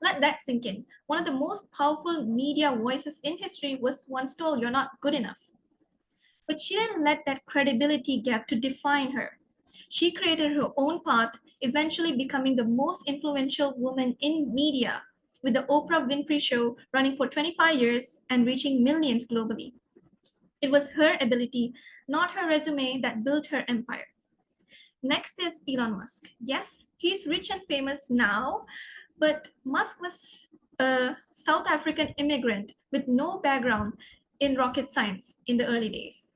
Let that sink in. One of the most powerful media voices in history was once told, you're not good enough. But she didn't let that credibility gap to define her. She created her own path, eventually becoming the most influential woman in media, with the Oprah Winfrey Show running for 25 years and reaching millions globally. It was her ability, not her resume, that built her empire. Next is Elon Musk. Yes, he's rich and famous now, but Musk was a South African immigrant with no background in rocket science in the early days.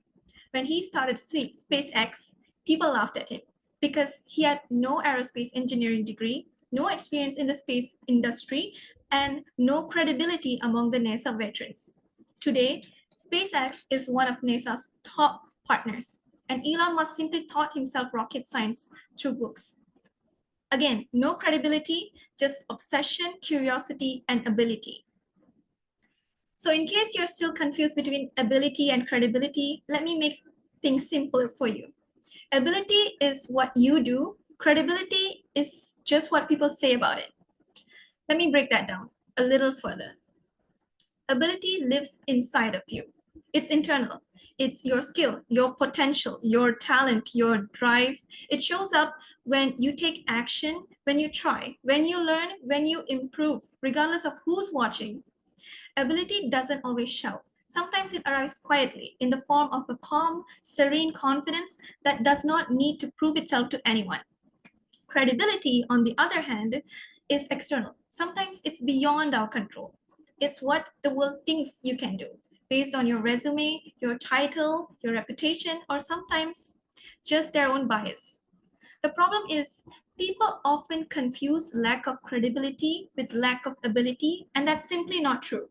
When he started SpaceX, people laughed at him because he had no aerospace engineering degree, no experience in the space industry, and no credibility among the NASA veterans. Today, SpaceX is one of NASA's top partners, and Elon Musk simply taught himself rocket science through books. Again, no credibility, just obsession, curiosity, and ability. So in case you're still confused between ability and credibility, let me make things simpler for you. Ability is what you do. Credibility is just what people say about it. Let me break that down a little further. Ability lives inside of you. It's internal. It's your skill, your potential, your talent, your drive. It shows up when you take action, when you try, when you learn, when you improve, regardless of who's watching. Ability doesn't always shout. Sometimes it arrives quietly in the form of a calm, serene confidence that does not need to prove itself to anyone. Credibility, on the other hand, is external. Sometimes it's beyond our control. It's what the world thinks you can do. based on your resume, your title, your reputation, or sometimes just their own bias. The problem is people often confuse lack of credibility with lack of ability, and that's simply not true.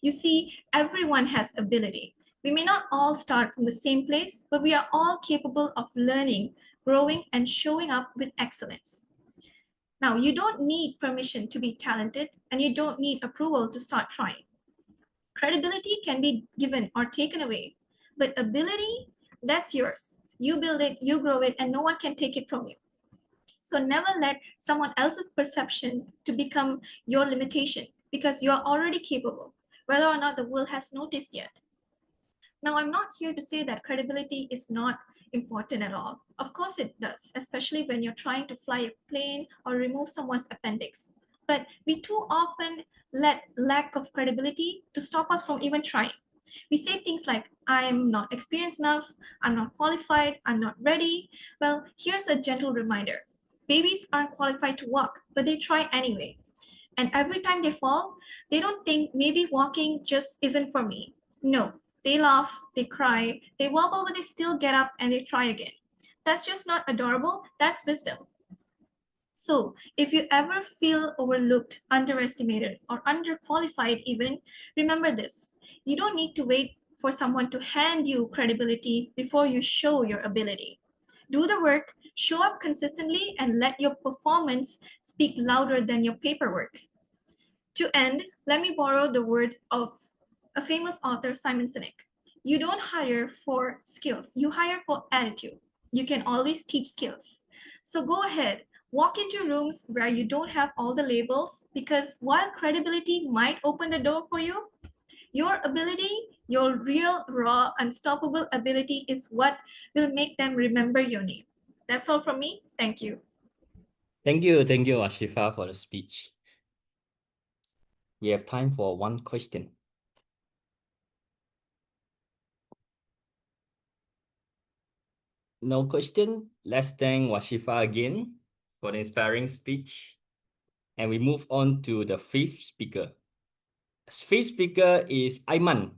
You see, everyone has ability. We may not all start from the same place, but we are all capable of learning, growing, and showing up with excellence. Now, you don't need permission to be talented, and you don't need approval to start trying. Credibility can be given or taken away, but ability, that's yours. You build it, you grow it, and no one can take it from you. So never let someone else's perception to become your limitation, because you're already capable, whether or not the world has noticed yet. Now, I'm not here to say that credibility is not important at all. Of course it does, especially when you're trying to fly a plane or remove someone's appendix. But we too often let lack of credibility to stop us from even trying. We say things like, I'm not experienced enough, I'm not qualified, I'm not ready. Well, here's a gentle reminder. Babies aren't qualified to walk, but they try anyway. And every time they fall, they don't think maybe walking just isn't for me. No, they laugh, they cry, they wobble, but they still get up and they try again. That's just not adorable, that's wisdom. So if you ever feel overlooked, underestimated, or underqualified even, remember this. You don't need to wait for someone to hand you credibility before you show your ability. Do the work, show up consistently, and let your performance speak louder than your paperwork. To end, let me borrow the words of a famous author, Simon Sinek. You don't hire for skills, you hire for attitude. You can always teach skills. So go ahead, walk into rooms where you don't have all the labels, because while credibility might open the door for you, your ability, your real, raw, unstoppable ability is what will make them remember your name. That's all from me. Thank you. Thank you, Vashifah, for the speech. We have time for one question. No question. Let's thank Vashifah again for the inspiring speech. And we move on to the fifth speaker. Fifth speaker is Aimaan.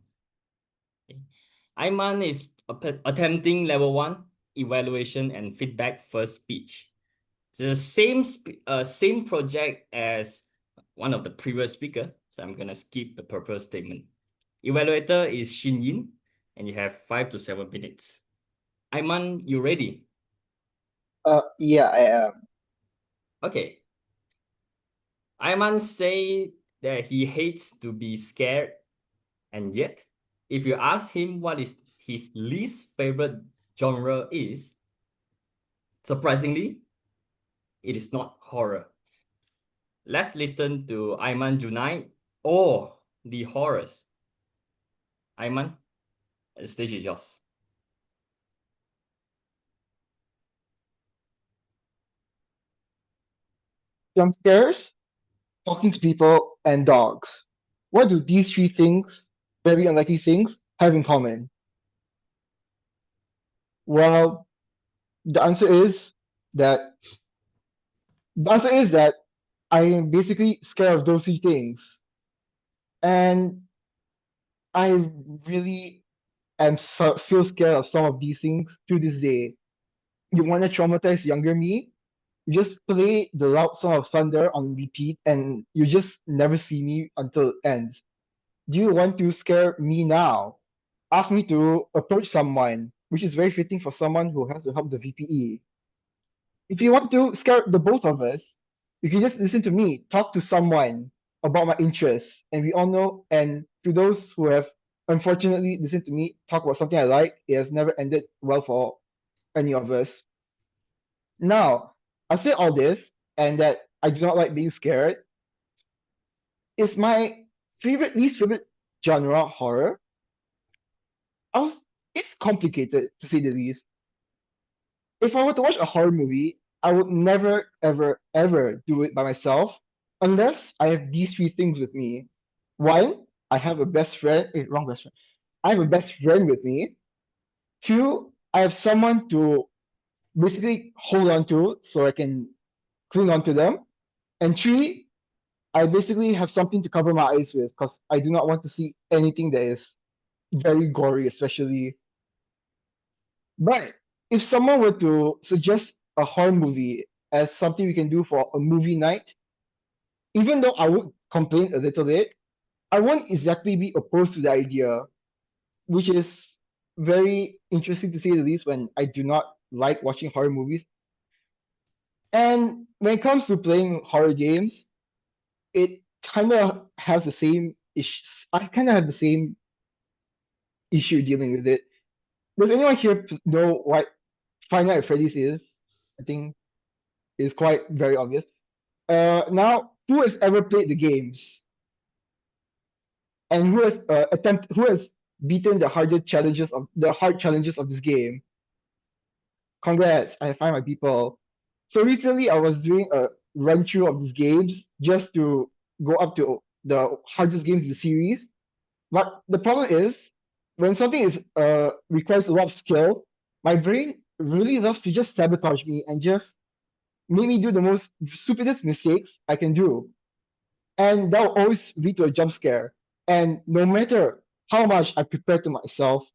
Aimaan is attempting level 1 evaluation and feedback first speech. The same project as one of the previous speaker, so I'm gonna skip the purpose statement. Evaluator is Shin Yin, and you have 5 to 7 minutes. Aimaan, you ready? Yeah, I am. Okay. Aimaan say that he hates to be scared, and yet, if you ask him what is his least favorite genre is, surprisingly, it is not horror. Let's listen to Aimaan tonight, or the horrors. Aimaan, the stage is yours. Jump scares, talking to people, and dogs. What do these three things, very unlikely things, have in common? Well, the answer is that I am basically scared of those three things. And I really am still scared of some of these things to this day. You want to traumatize younger me? You just play the loud sound of thunder on repeat and you just never see me until it ends. Do you want to scare me now? Ask me to approach someone, which is very fitting for someone who has to help the VPE. If you want to scare the both of us, you can just listen to me talk to someone about my interests. And we all know, and to those who have unfortunately listened to me talk about something I like, it has never ended well for any of us. Now, I say all this and that I do not like being scared. Is my least favorite genre horror? It's complicated to say the least. If I were to watch a horror movie, I would never, ever, ever do it by myself unless I have these three things with me. One, I have a best friend. Wrong best friend. I have a best friend with me. Two, I have someone to basically hold on to so I can cling on to them. And three, I basically have something to cover my eyes with because I do not want to see anything that is very gory, especially. But if someone were to suggest a horror movie as something we can do for a movie night, even though I would complain a little bit, I won't exactly be opposed to the idea, which is very interesting to say the least when I do not like watching horror movies. And when it comes to playing horror games, it kind of has the same issues. I kind of have the same issue dealing with it. Does anyone here know what Five Nights at Freddy's is? I think it's quite very obvious. Now, who has ever played the games and who has beaten the hard challenges of this game? Congrats, I find my people. So recently I was doing a run through of these games just to go up to the hardest games in the series. But the problem is when something is requires a lot of skill, my brain really loves to just sabotage me and just make me do the most stupidest mistakes I can do. And that will always lead to a jump scare. And no matter how much I prepare to myself,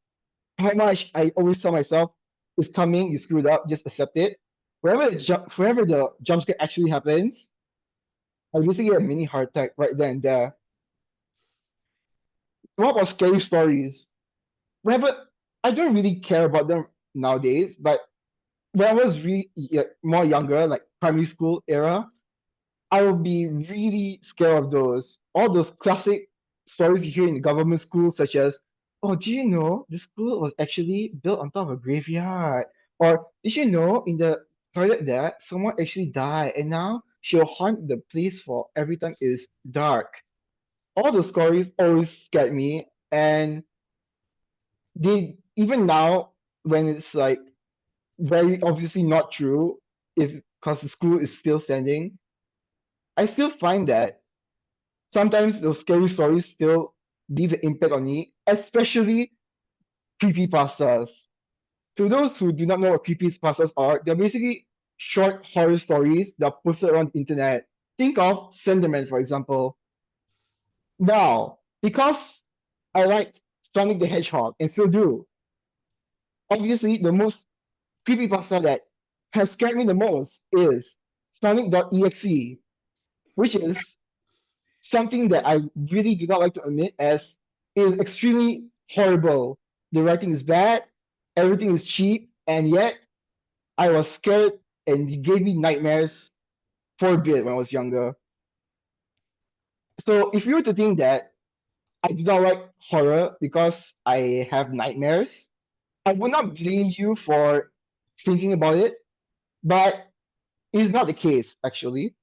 how much I always tell myself, it's coming, you screwed up, just accept it. Wherever the jump scare actually happens, I basically get a mini heart attack right there and there. What about scary stories? Whenever I don't really care about them nowadays, but when I was really more younger, like primary school era, I would be really scared of those. All those classic stories you hear in government schools, such as, oh, do you know the school was actually built on top of a graveyard? Or did you know in the toilet there, someone actually died and now she'll haunt the place for every time it is dark. All those stories always scared me, and they even now when it's like very obviously not true, if because the school is still standing, I still find that sometimes those scary stories still leave an impact on me, especially creepypastas. To those who do not know what creepypastas are, they're basically short horror stories that are posted around the internet. Think of Slenderman, for example. Now, because I like Sonic the Hedgehog and still do, obviously the most creepypasta that has scared me the most is Sonic.exe, which is something that I really do not like to admit as it is extremely horrible. The writing is bad, everything is cheap, and yet I was scared and it gave me nightmares for a bit when I was younger. So if you were to think that I do not like horror because I have nightmares, I would not blame you for thinking about it, but it's not the case actually.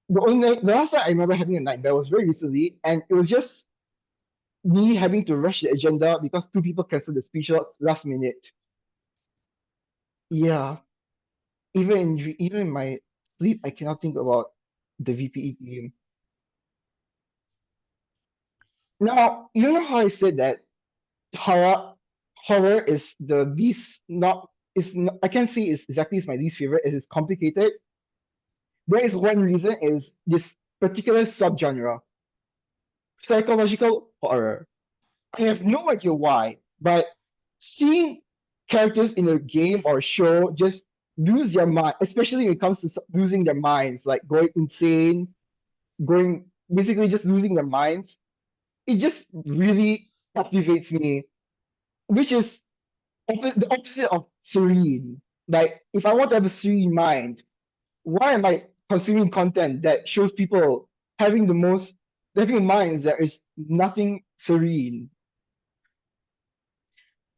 The last time I remember having a nightmare was very recently, and it was just me having to rush the agenda because two people canceled the speech last minute. Yeah, even in my sleep, I cannot think about the VPE game. Now, you know how I said that horror is the least not is not, I can't say it's exactly my least favorite as it's complicated. There is one reason is this particular subgenre, psychological horror. I have no idea why, but seeing characters in a game or show just lose their mind, especially when it comes to losing their minds, like going insane, going basically just losing their minds, it just really captivates me, which is the opposite of serene. Like, if I want to have a serene mind, why am I consuming content that shows people having having minds that is nothing serene?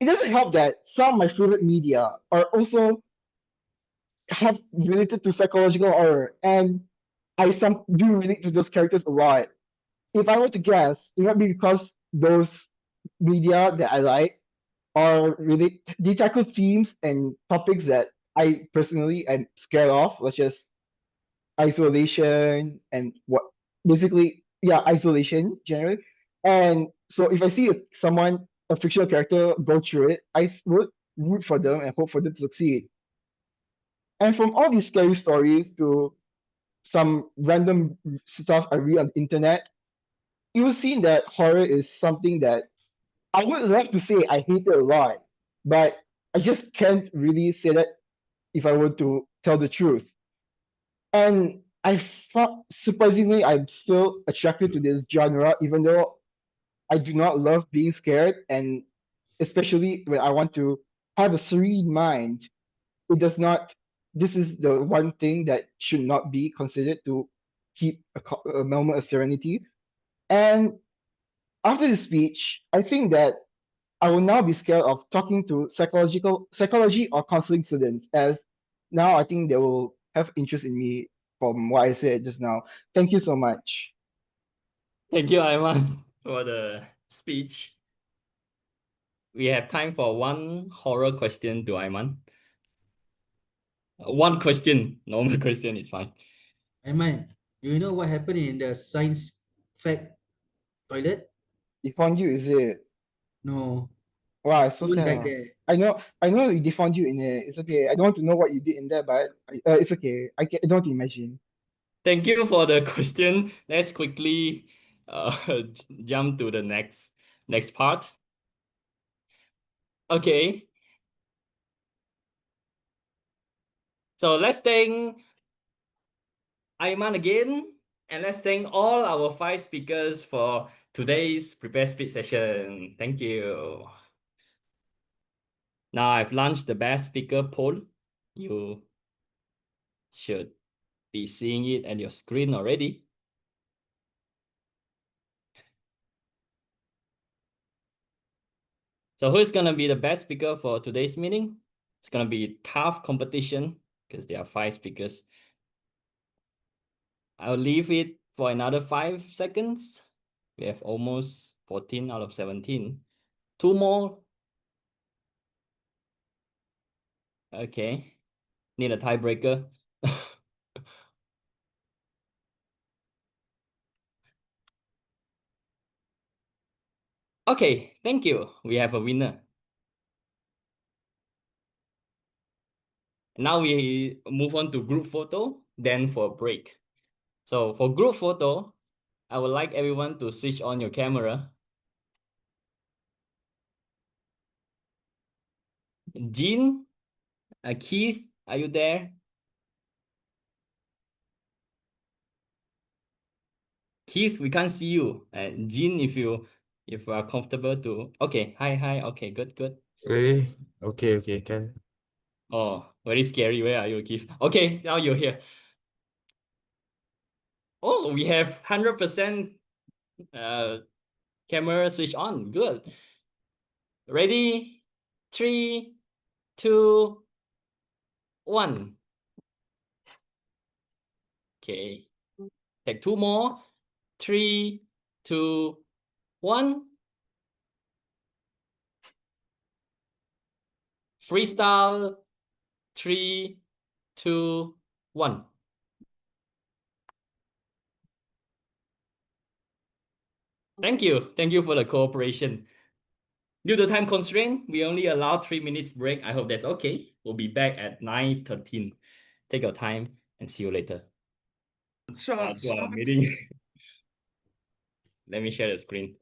It doesn't help that some of my favorite media are also have related to psychological horror, and I some do relate to those characters a lot. If I were to guess, it might be because those media that I like are really they tackle themes and topics that I personally am scared of, such as isolation and what basically isolation generally. And so if I see a fictional character go through it, I would root for them and hope for them to succeed. And from all these scary stories to some random stuff I read on the internet, you will see that horror is something that I would love to say I hate it a lot, but I just can't really say that if I were to tell the truth. And surprisingly, I'm still attracted to this genre, even though I do not love being scared, and especially when I want to have a serene mind. It does not. This is the one thing that should not be considered to keep a moment of serenity. And after the speech, I think that I will now be scared of talking to psychology or counseling students, as now I think they will have interest in me from what I said just now. Thank you so much. Thank you, Aimaan, for the speech. We have time for one horror question to Aimaan. One question, normal question is fine. Aimaan, do you know what happened in the science fact toilet? They found you, is it? No, Wow, it's so one sad. back Ah. there. I know they found you in it. It's okay. I don't want to know what you did in there, but it's okay. I don't want to imagine. Thank you for the question. Let's quickly jump to the next part. Okay. So let's thank Aimaan again, and let's thank all our 5 speakers for today's prepared speech session. Thank you. Now I've launched the best speaker poll. You should be seeing it at your screen already. So who's gonna be the best speaker for today's meeting? It's gonna be tough competition because there are 5 speakers. I'll leave it for another 5 seconds. We have almost 14 out of 17. 2 more. Okay. Need a tiebreaker. Okay, thank you. We have a winner. Now we move on to group photo, then for a break. So for group photo, I would like everyone to switch on your camera. Jean, Keith, are you there? Keith, we can't see you. And Jean, if you are comfortable to. Okay, hi. Okay, good. Really? Okay, can. Oh, very scary. Where are you, Keith? Okay, now you're here. Oh, we have 100% camera switch on. Good. Ready? 3, 2, 1. Okay. Take 2 more. 3, 2, 1. Freestyle. 3, 2, 1. Thank you. Thank you for the cooperation. Due to time constraint, we only allow 3 minutes break. I hope that's okay. We'll be back at 9:13. Take your time and see you later. To our meeting. Let me share the screen.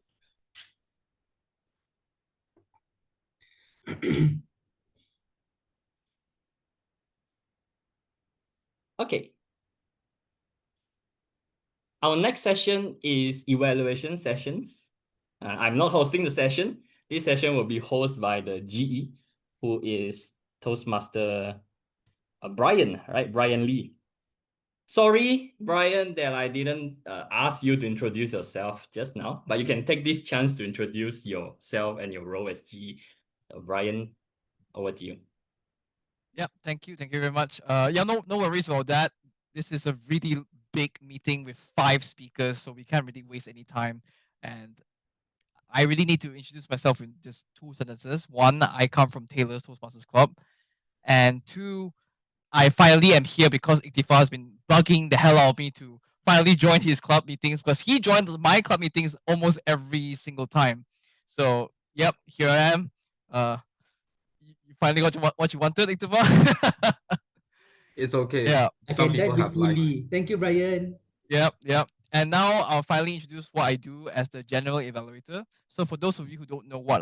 Okay. Our next session is evaluation sessions. I'm not hosting the session. This session will be hosted by the GE, who is Toastmaster Bryan, right? Bryan Lee. Sorry, Bryan, that I didn't ask you to introduce yourself just now, but you can take this chance to introduce yourself and your role as GE. Bryan, over to you. Yeah, thank you very much. Yeah, no worries about that. This is a really big meeting with 5 speakers, so we can't really waste any time. And I really need to introduce myself in just 2 sentences. 1, I come from Taylor's Toastmasters Club, and 2, I finally am here because Ikhtifar has been bugging the hell out of me to finally join his club meetings, because he joins my club meetings almost every single time. So, yep, here I am. You finally got what you wanted, Ikhtifar. It's okay. Yeah. I Some can die people have life. peacefully. Thank you, Bryan. Yep. And now I'll finally introduce what I do as the general evaluator. So for those of you who don't know what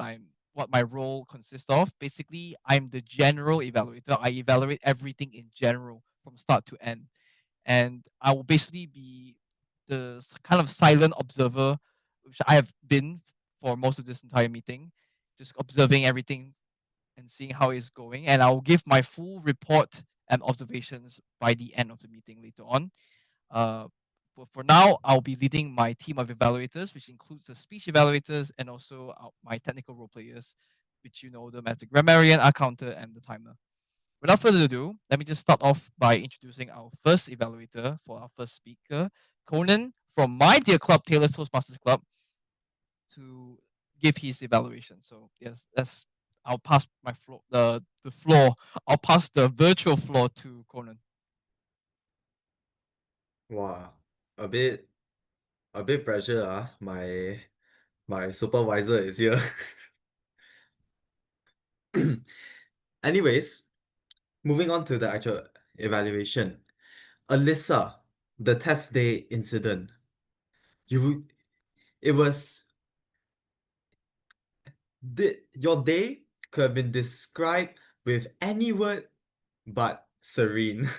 my role consists of, basically I'm the general evaluator. I evaluate everything in general from start to end. And I will basically be the kind of silent observer, which I have been for most of this entire meeting, just observing everything and seeing how it's going. And I'll give my full report and observations by the end of the meeting later on. But for now, I'll be leading my team of evaluators, which includes the speech evaluators and also my technical role players, which you know them as the Grammarian, our counter, and the timer. Without further ado, let me just start off by introducing our first evaluator for our first speaker, Conan from my dear club, Taylor's Toastmasters Club, to give his evaluation. So yes, I'll pass the floor. I'll pass the virtual floor to Conan. Wow, a bit pressure, my supervisor is here. Anyways, moving on to the actual evaluation. Alyssa, the test day incident. It was your day could have been described with any word but serene.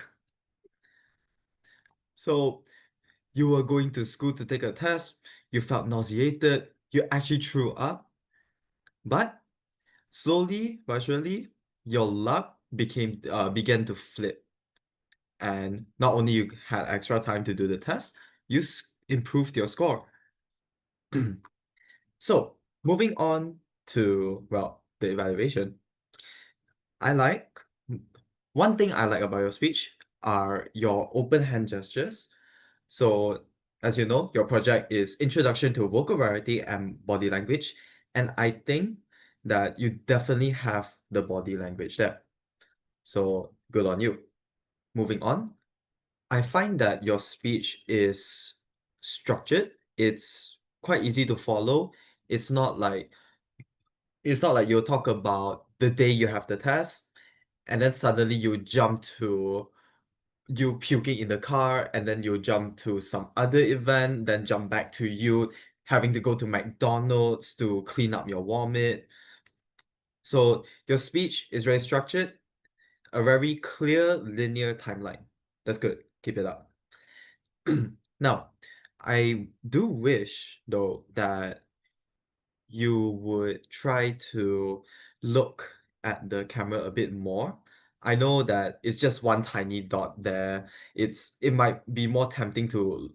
So you were going to school to take a test, you felt nauseated, you actually threw up, but slowly but surely your luck began to flip. And not only you had extra time to do the test, you improved your score. So moving on to, well, the evaluation. One thing I like about your speech are your open hand gestures. So as you know, your project is Introduction to Vocal Variety and Body Language, and I think that you definitely have the body language there. So good on you. Moving on, I find that your speech is structured. It's quite easy to follow. It's not like you'll talk about the day you have the test, and then suddenly you jump to you puking in the car, and then you jump to some other event, then jump back to you having to go to McDonald's to clean up your vomit. So your speech is very structured, a very clear linear timeline. That's good. Keep it up. Now, I do wish though that you would try to look at the camera a bit more. I know that it's just one tiny dot there. It might be more tempting to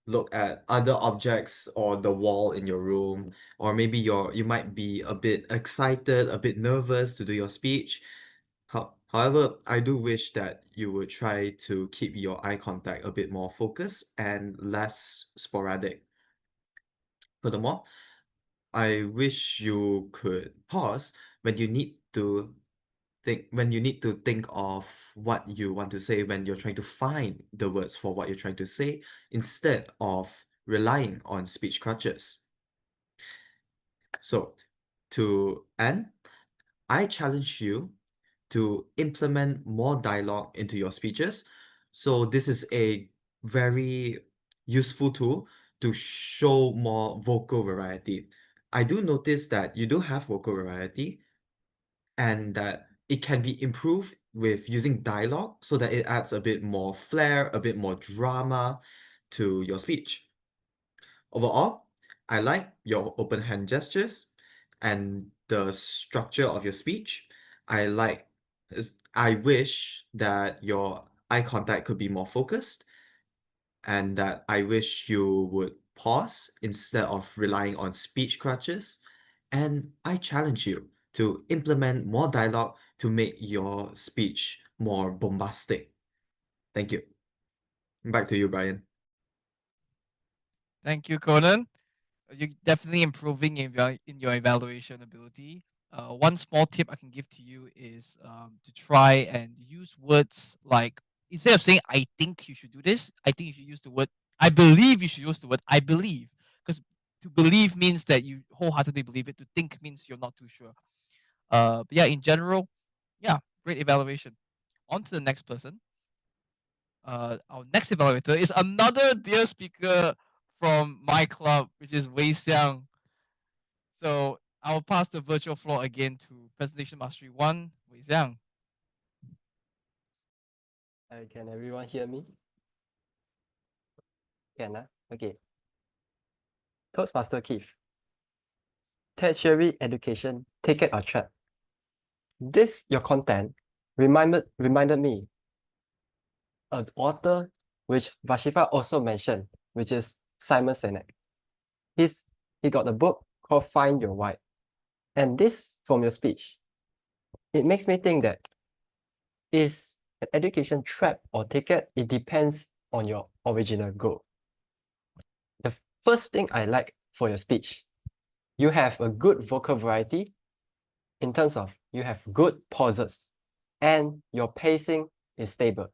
look at other objects or the wall in your room, or maybe you might be a bit excited, a bit nervous to do your speech. However, I do wish that you would try to keep your eye contact a bit more focused and less sporadic. Furthermore, I wish you could pause when you need to think of what you want to say, when you're trying to find the words for what you're trying to say, instead of relying on speech crutches. So to end, I challenge you to implement more dialogue into your speeches. So this is a very useful tool to show more vocal variety. I do notice that you do have vocal variety, and that it can be improved with using dialogue so that it adds a bit more flair, a bit more drama to your speech. Overall, I like your open hand gestures and the structure of your speech. I wish that your eye contact could be more focused, and that I wish you would pause instead of relying on speech crutches. And I challenge you to implement more dialogue to make your speech more bombastic. Thank you. Back to you, Bryan. Thank you, Conan. You're definitely improving in your evaluation ability. One small tip I can give to you is to try and use words like, instead of saying "I think you should do this," I think you should use the word "I believe you should use the word I believe," because to believe means that you wholeheartedly believe it. To think means you're not too sure. But yeah, in general, yeah, great evaluation. On to the next person. Our next evaluator is another dear speaker from my club, which is Wei Xiang. So I'll pass the virtual floor again to Presentation Mastery 1, Wei Xiang. Can everyone hear me? Can, okay. Toastmaster Keith. Tertiary education, take it or trap. This, your content, reminded me an author which Vashifah also mentioned, which is Simon Sinek. He got a book called Find Your Why. And this from your speech, it makes me think that is an education trap or ticket, it depends on your original goal. The first thing I like for your speech, you have a good vocal variety in terms of you have good pauses and your pacing is stable.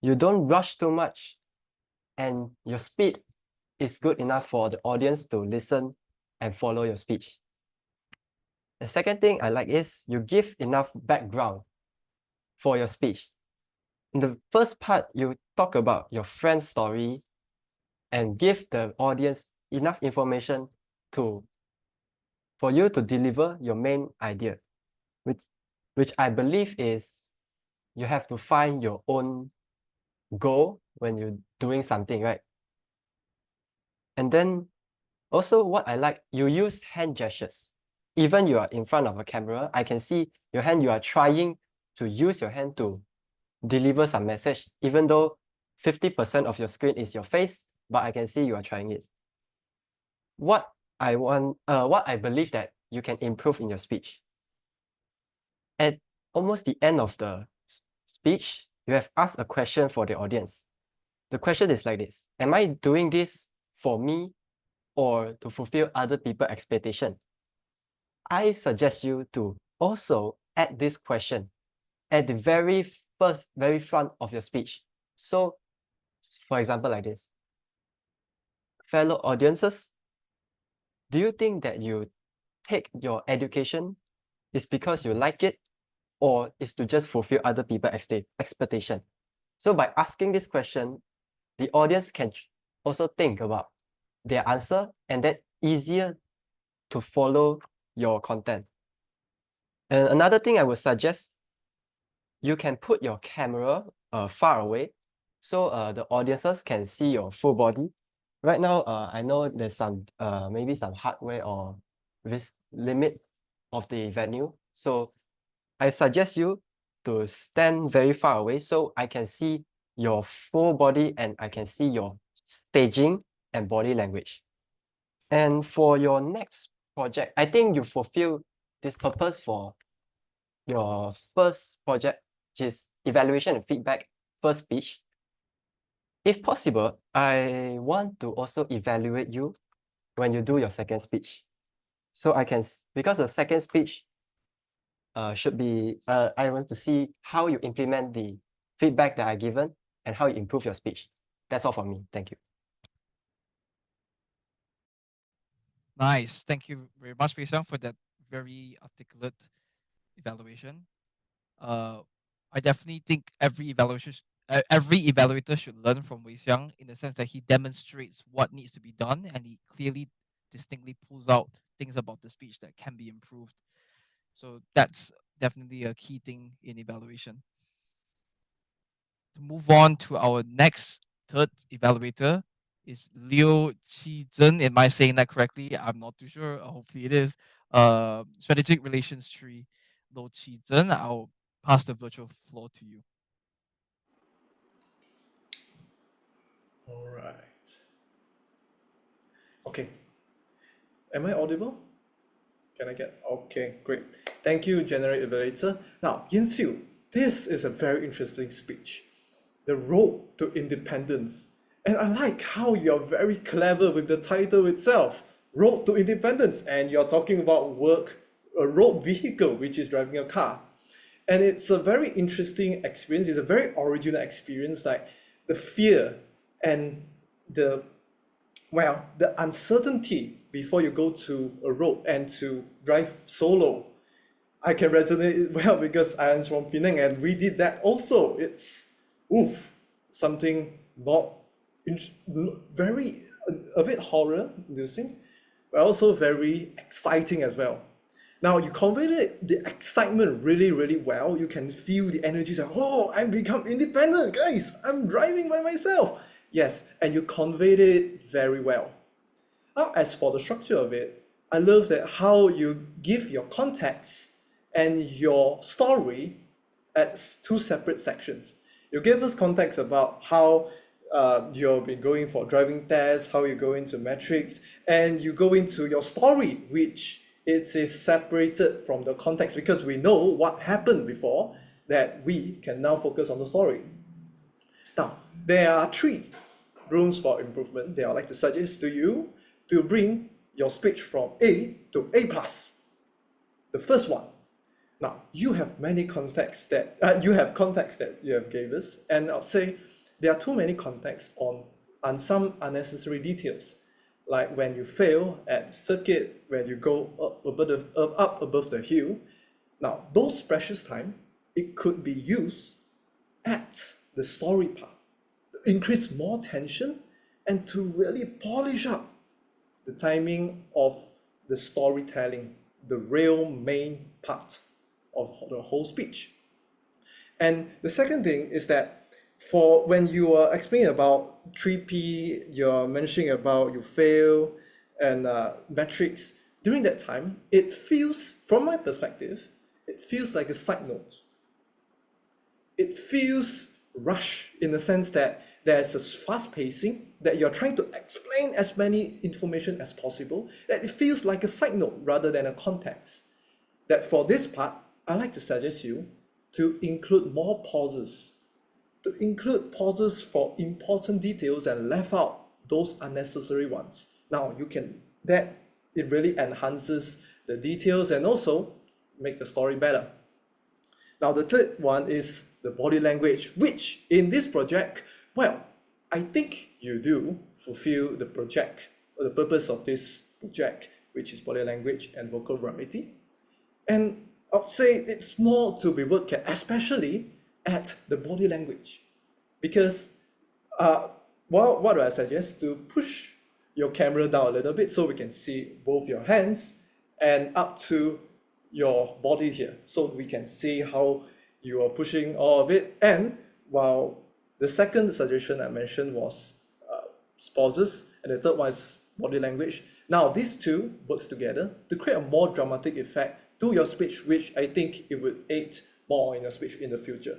You don't rush too much and your speed is good enough for the audience to listen and follow your speech. The second thing I like is you give enough background for your speech. In the first part, you talk about your friend's story and give the audience enough information for you to deliver your main idea, which I believe is you have to find your own goal when you're doing something, right? And then also what I like, you use hand gestures. Even you are in front of a camera, I can see your hand, you are trying to use your hand to deliver some message, even though 50% of your screen is your face, but I can see you are trying it. What I believe that you can improve in your speech. At almost the end of the speech, you have asked a question for the audience. The question is like this: am I doing this for me or to fulfill other people's expectation? I suggest you to also add this question at the very front of your speech. So, for example, like this: fellow audiences, do you think that you take your education is because you like it or is to just fulfill other people's expectation? So by asking this question, the audience can also think about their answer and that easier to follow your content. And another thing I would suggest, you can put your camera far away so the audiences can see your full body. Right now, I know there's some maybe some hardware or this limit of the venue. So I suggest you to stand very far away so I can see your full body and I can see your staging and body language. And for your next project, I think you fulfill this purpose for your first project, which is evaluation and feedback, first speech. If possible, I want to also evaluate you when you do your second speech. So I can, because the second speech should be, I want to see how you implement the feedback that I given and how you improve your speech. That's all for me. Thank you. Nice. Thank you very much, Wei Xiang, for that very articulate evaluation. I definitely think every evaluator should learn from Wei Xiang in the sense that he demonstrates what needs to be done and he clearly, distinctly pulls out things about the speech that can be improved. So that's definitely a key thing in evaluation. To move on to our next third evaluator is Liu Qizhen. Am I saying that correctly? I'm not too sure. Hopefully it is. Strategic Relations Tree, Liu Qizhen. I'll pass the virtual floor to you. All right. Okay. Am I audible? Can I get? Okay, great. Thank you, General Evaluator. Now, Yin Siew, this is a very interesting speech. The road to independence. And I like how you're very clever with the title itself, Road to Independence, and you're talking about a road vehicle, which is driving a car. And it's a very interesting experience. It's a very original experience, like the fear and the uncertainty before you go to a road and to drive solo. I can resonate well because I am from Penang and we did that also. It's something not very a bit horror-inducing, but also very exciting as well. Now you conveyed the excitement really, really well. You can feel the energy. Like, oh, I'm become independent, guys. I'm driving by myself. Yes, and you conveyed it very well. Now, as for the structure of it, I love that how you give your context and your story as two separate sections. You give us context about how you've been going for driving tests, how you go into metrics, and you go into your story, which it is separated from the context because we know what happened before, that we can now focus on the story. Now, there are three rooms for improvement that I'd like to suggest to you to bring your speech from A to A+. The first one. Now, you have many contexts that you have gave us, and I'll say there are too many contexts on some unnecessary details, like when you fail at circuit, when you go up above the hill. Now, those precious time, it could be used at the story part to increase more tension and to really polish up the timing of the storytelling, the real main part of the whole speech. And the second thing is that for when you are explaining about 3P, you're mentioning about you fail and metrics, during that time, it feels, from my perspective, it feels like a side note. It feels rushed in the sense that there's a fast pacing, that you're trying to explain as many information as possible, that it feels like a side note rather than a context. That for this part, I'd like to suggest you to include more pauses, to include pauses for important details and left out those unnecessary ones. Now you can, that it really enhances the details and also make the story better. Now the third one is the body language, which in this project, well, I think you do fulfill the project, or the purpose of this project, which is body language and vocal variety. And I'd say it's more to be worked at, especially at the body language. Because what do I suggest? To push your camera down a little bit so we can see both your hands and up to your body here. So we can see how you are pushing all of it. And while the second suggestion I mentioned was pauses, and the third one is body language. Now these two works together to create a more dramatic effect to your speech, which I think it would aid more in your speech in the future.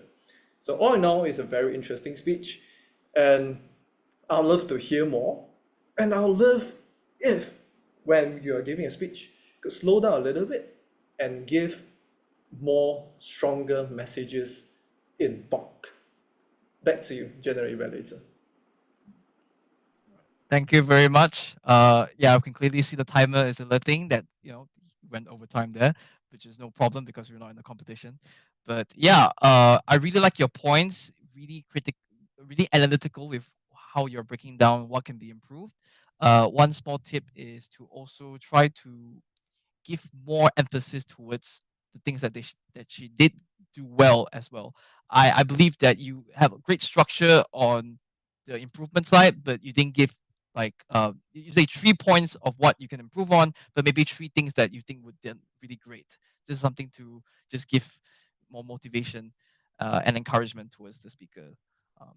So all in all, it's a very interesting speech, and I'd love to hear more. And I'd love if, when you are giving a speech, you could slow down a little bit and give more stronger messages in bulk. Back to you, General Evaluator. Thank you very much. Yeah, I can clearly see the timer is alerting that, went over time there, which is no problem because we're not in the competition. But yeah, I really like your points, really really analytical with how you're breaking down what can be improved. One small tip is to also try to give more emphasis towards the things that that she did do well as well. I believe that you have a great structure on the improvement side, but you didn't give like you say 3 points of what you can improve on, but maybe 3 things that you think would done really great. This is something to just give more motivation and encouragement towards the speaker.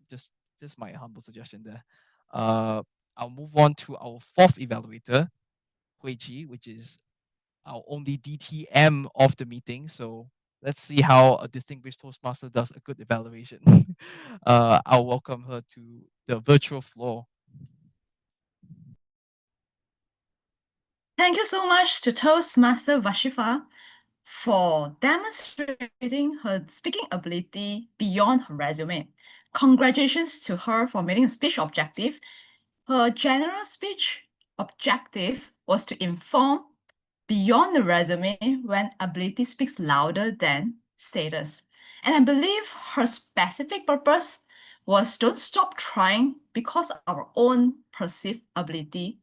Just my humble suggestion there. I'll move on to our fourth evaluator, Huey Chyi, which is our only DTM of the meeting. So let's see how a distinguished Toastmaster does a good evaluation. I'll welcome her to the virtual floor. Thank you so much to Toastmaster Vashifah for demonstrating her speaking ability beyond her resume. Congratulations to her for making a speech objective. Her general speech objective was to inform beyond the resume when ability speaks louder than status. And I believe her specific purpose was don't stop trying because of our own perceived ability.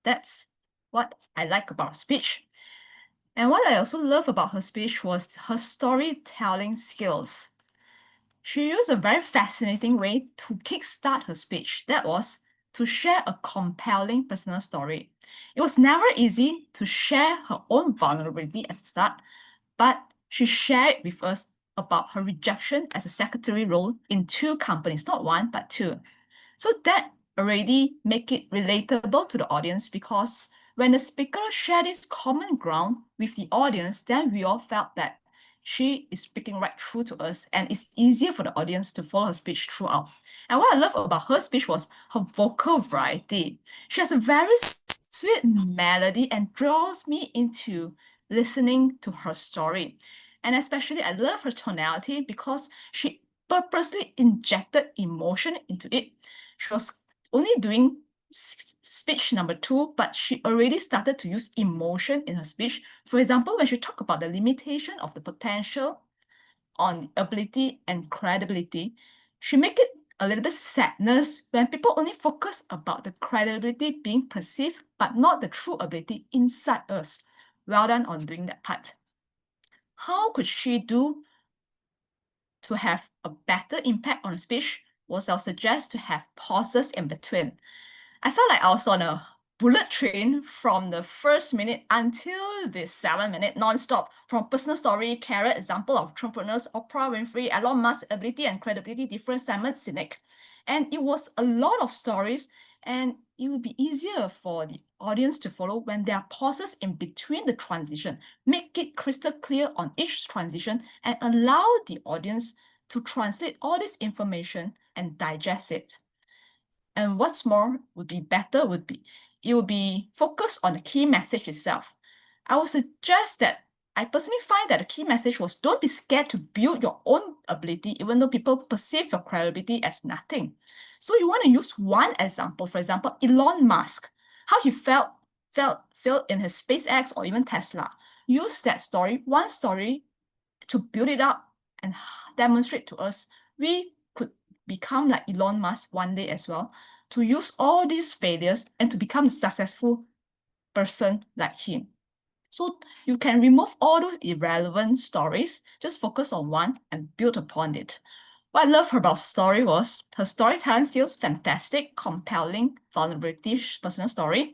That's what I like about her speech. And what I also love about her speech was her storytelling skills. she used a very fascinating way to kickstart her speech. That was to share a compelling personal story. It was never easy to share her own vulnerability as a start, but she shared with us about her rejection as a secretary role in 2 companies, not 1, but 2. So that already make it relatable to the audience, because when the speaker shared this common ground with the audience, then we all felt that she is speaking right through to us, and it's easier for the audience to follow her speech throughout. And what I love about her speech was her vocal variety. She has a very sweet melody and draws me into listening to her story. And especially, I love her tonality because she purposely injected emotion into it. She was only doing speech number 2, but she already started to use emotion in her speech. For example, when she talked about the limitation of the potential on ability and credibility, she make it a little bit sadness when people only focus about the credibility being perceived, but not the true ability inside us. Well done on doing that part. How could she do to have a better impact on speech? Was I'll suggest to have pauses in between. I felt like I was on a bullet train from the first minute until the 7-minute non-stop, from personal story, carrot, example of entrepreneurs, Oprah Winfrey, Elon Musk, ability and credibility difference, Simon Sinek. And it was a lot of stories, and it will be easier for the audience to follow when there are pauses in between the transition. Make it crystal clear on each transition and allow the audience to translate all this information and digest it. And what's more would be better would be, it would be focused on the key message itself. I would suggest that I personally find that the key message was, don't be scared to build your own ability, even though people perceive your credibility as nothing. So you want to use one example, for example, Elon Musk, how he felt in his SpaceX or even Tesla. Use that story, one story, to build it up and demonstrate to us we could become like Elon Musk one day as well, to use all these failures and to become a successful person like him. So you can remove all those irrelevant stories, just focus on one and build upon it. What I love about story was her storytelling skills, fantastic, compelling, vulnerability, personal story.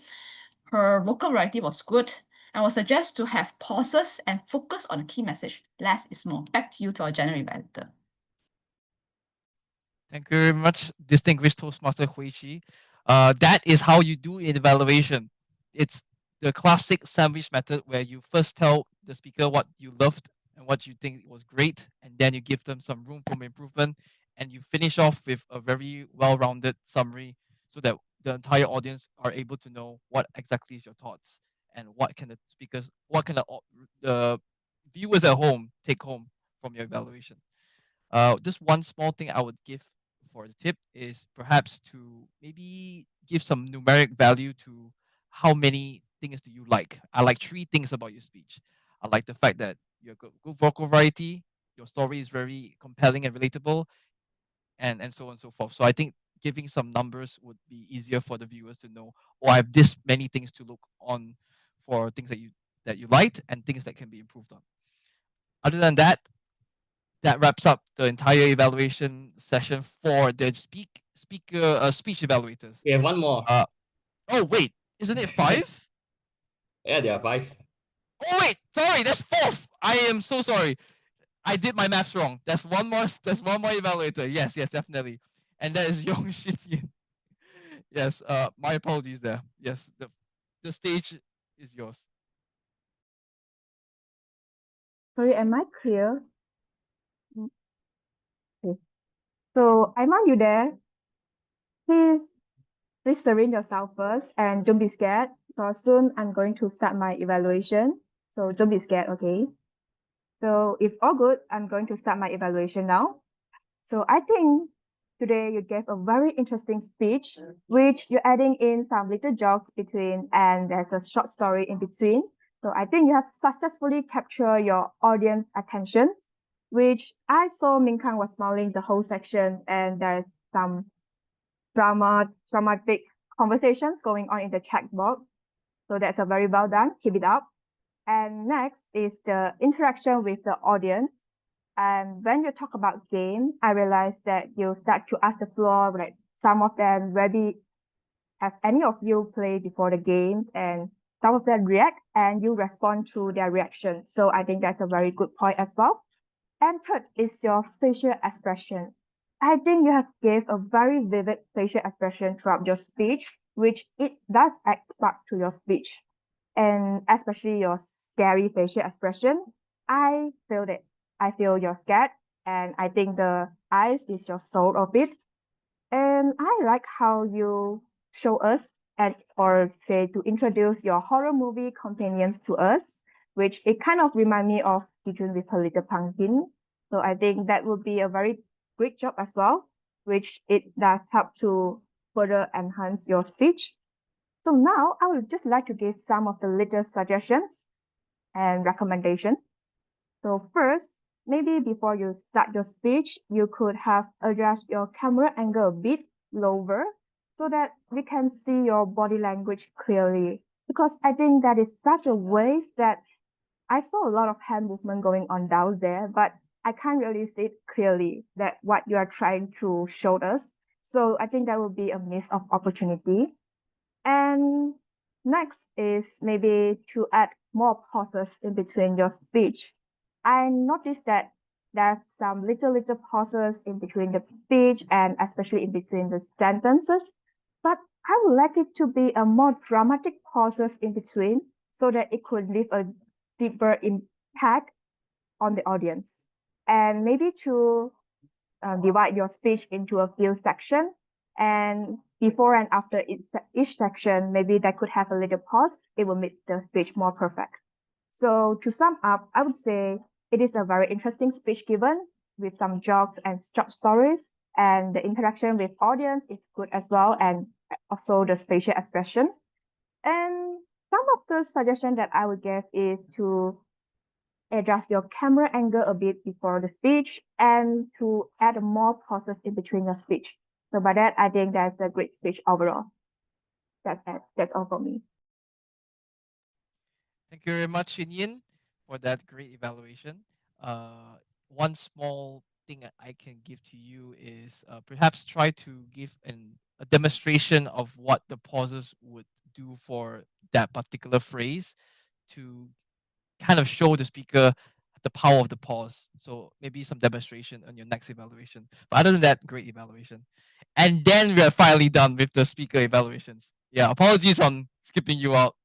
Her vocal variety was good. I would suggest to have pauses and focus on the key message. Less is more. Back to you, to our general evaluator. Thank you very much, distinguished Toastmaster Huey Chyi. That is how you do an evaluation. It's the classic sandwich method where you first tell the speaker what you loved and what you think was great, and then you give them some room for improvement, and you finish off with a very well-rounded summary so that the entire audience are able to know what exactly is your thoughts and what can the viewers at home take home from your evaluation. Just one small thing I would give for the tip is perhaps to maybe give some numeric value to how many things do you like. I like 3 things about your speech. I like the fact that you have good vocal variety, your story is very compelling and relatable, and so on and so forth. So I think giving some numbers would be easier for the viewers to know, oh, I have this many things to look on for things that you liked and things that can be improved on. Other than that, that wraps up the entire evaluation session for the speech evaluators. We have one more. Oh wait, isn't it 5? Yeah, there are 5. Oh wait, sorry, that's 4th. I am so sorry. I did my maths wrong. There's one more evaluator. Yes, definitely. And that is Yong Shin Yin. Yes, my apologies there. Yes, the stage is yours. Sorry, am I clear? Okay. So, Aimaan, you there? Please serene yourself first and don't be scared, because soon I'm going to start my evaluation. So don't be scared, okay? So if all good, I'm going to start my evaluation now. So I think today you gave a very interesting speech, which you're adding in some little jokes between, and there's a short story in between. So I think you have successfully captured your audience attention, which I saw Ming Kang was smiling the whole section, and there's some dramatic conversations going on in the chat box. So that's a very well done. Keep it up. And next is the interaction with the audience. And when you talk about game, I realized that you start to ask the floor, like some of them maybe have any of you played before the game, and some of them react and you respond through their reaction. So I think that's a very good point as well. And third is your facial expression. I think you have gave a very vivid facial expression throughout your speech, which it does add spark to your speech. And especially your scary facial expression. I feel it. I feel you're scared, and I think the eyes is your soul of it. And I like how you show us and or say to introduce your horror movie companions to us, which it kind of remind me of Children with a Little Pumpkin. So I think that would be a very great job as well, which it does help to further enhance your speech. So now I would just like to give some of the little suggestions and recommendations. So first, maybe before you start your speech, you could have adjust your camera angle a bit lower so that we can see your body language clearly. Because I think that is such a waste that I saw a lot of hand movement going on down there, but I can't really see it clearly that what you are trying to show us. So I think that will be a miss of opportunity. And next is maybe to add more pauses in between your speech. I noticed that there's some little pauses in between the speech and especially in between the sentences. But I would like it to be a more dramatic pauses in between so that it could leave a deeper impact on the audience. And maybe to divide your speech into a few sections, and before and after each section, maybe that could have a little pause. It will make the speech more perfect. So to sum up, I would say it is a very interesting speech given with some jokes and short stories, and the interaction with audience is good as well, and also the facial expression. And some of the suggestion that I would give is to adjust your camera angle a bit before the speech and to add more pauses in between your speech. So by that, I think that's a great speech overall. That's it. That's all for me. Thank you very much, Shin Yin, for that great evaluation. One small thing I can give to you is perhaps try to give a demonstration of what the pauses would do for that particular phrase to kind of show the speaker the power of the pause. So maybe some demonstration on your next evaluation. But other than that, great evaluation. And then we are finally done with the speaker evaluations. Yeah, apologies on skipping you out.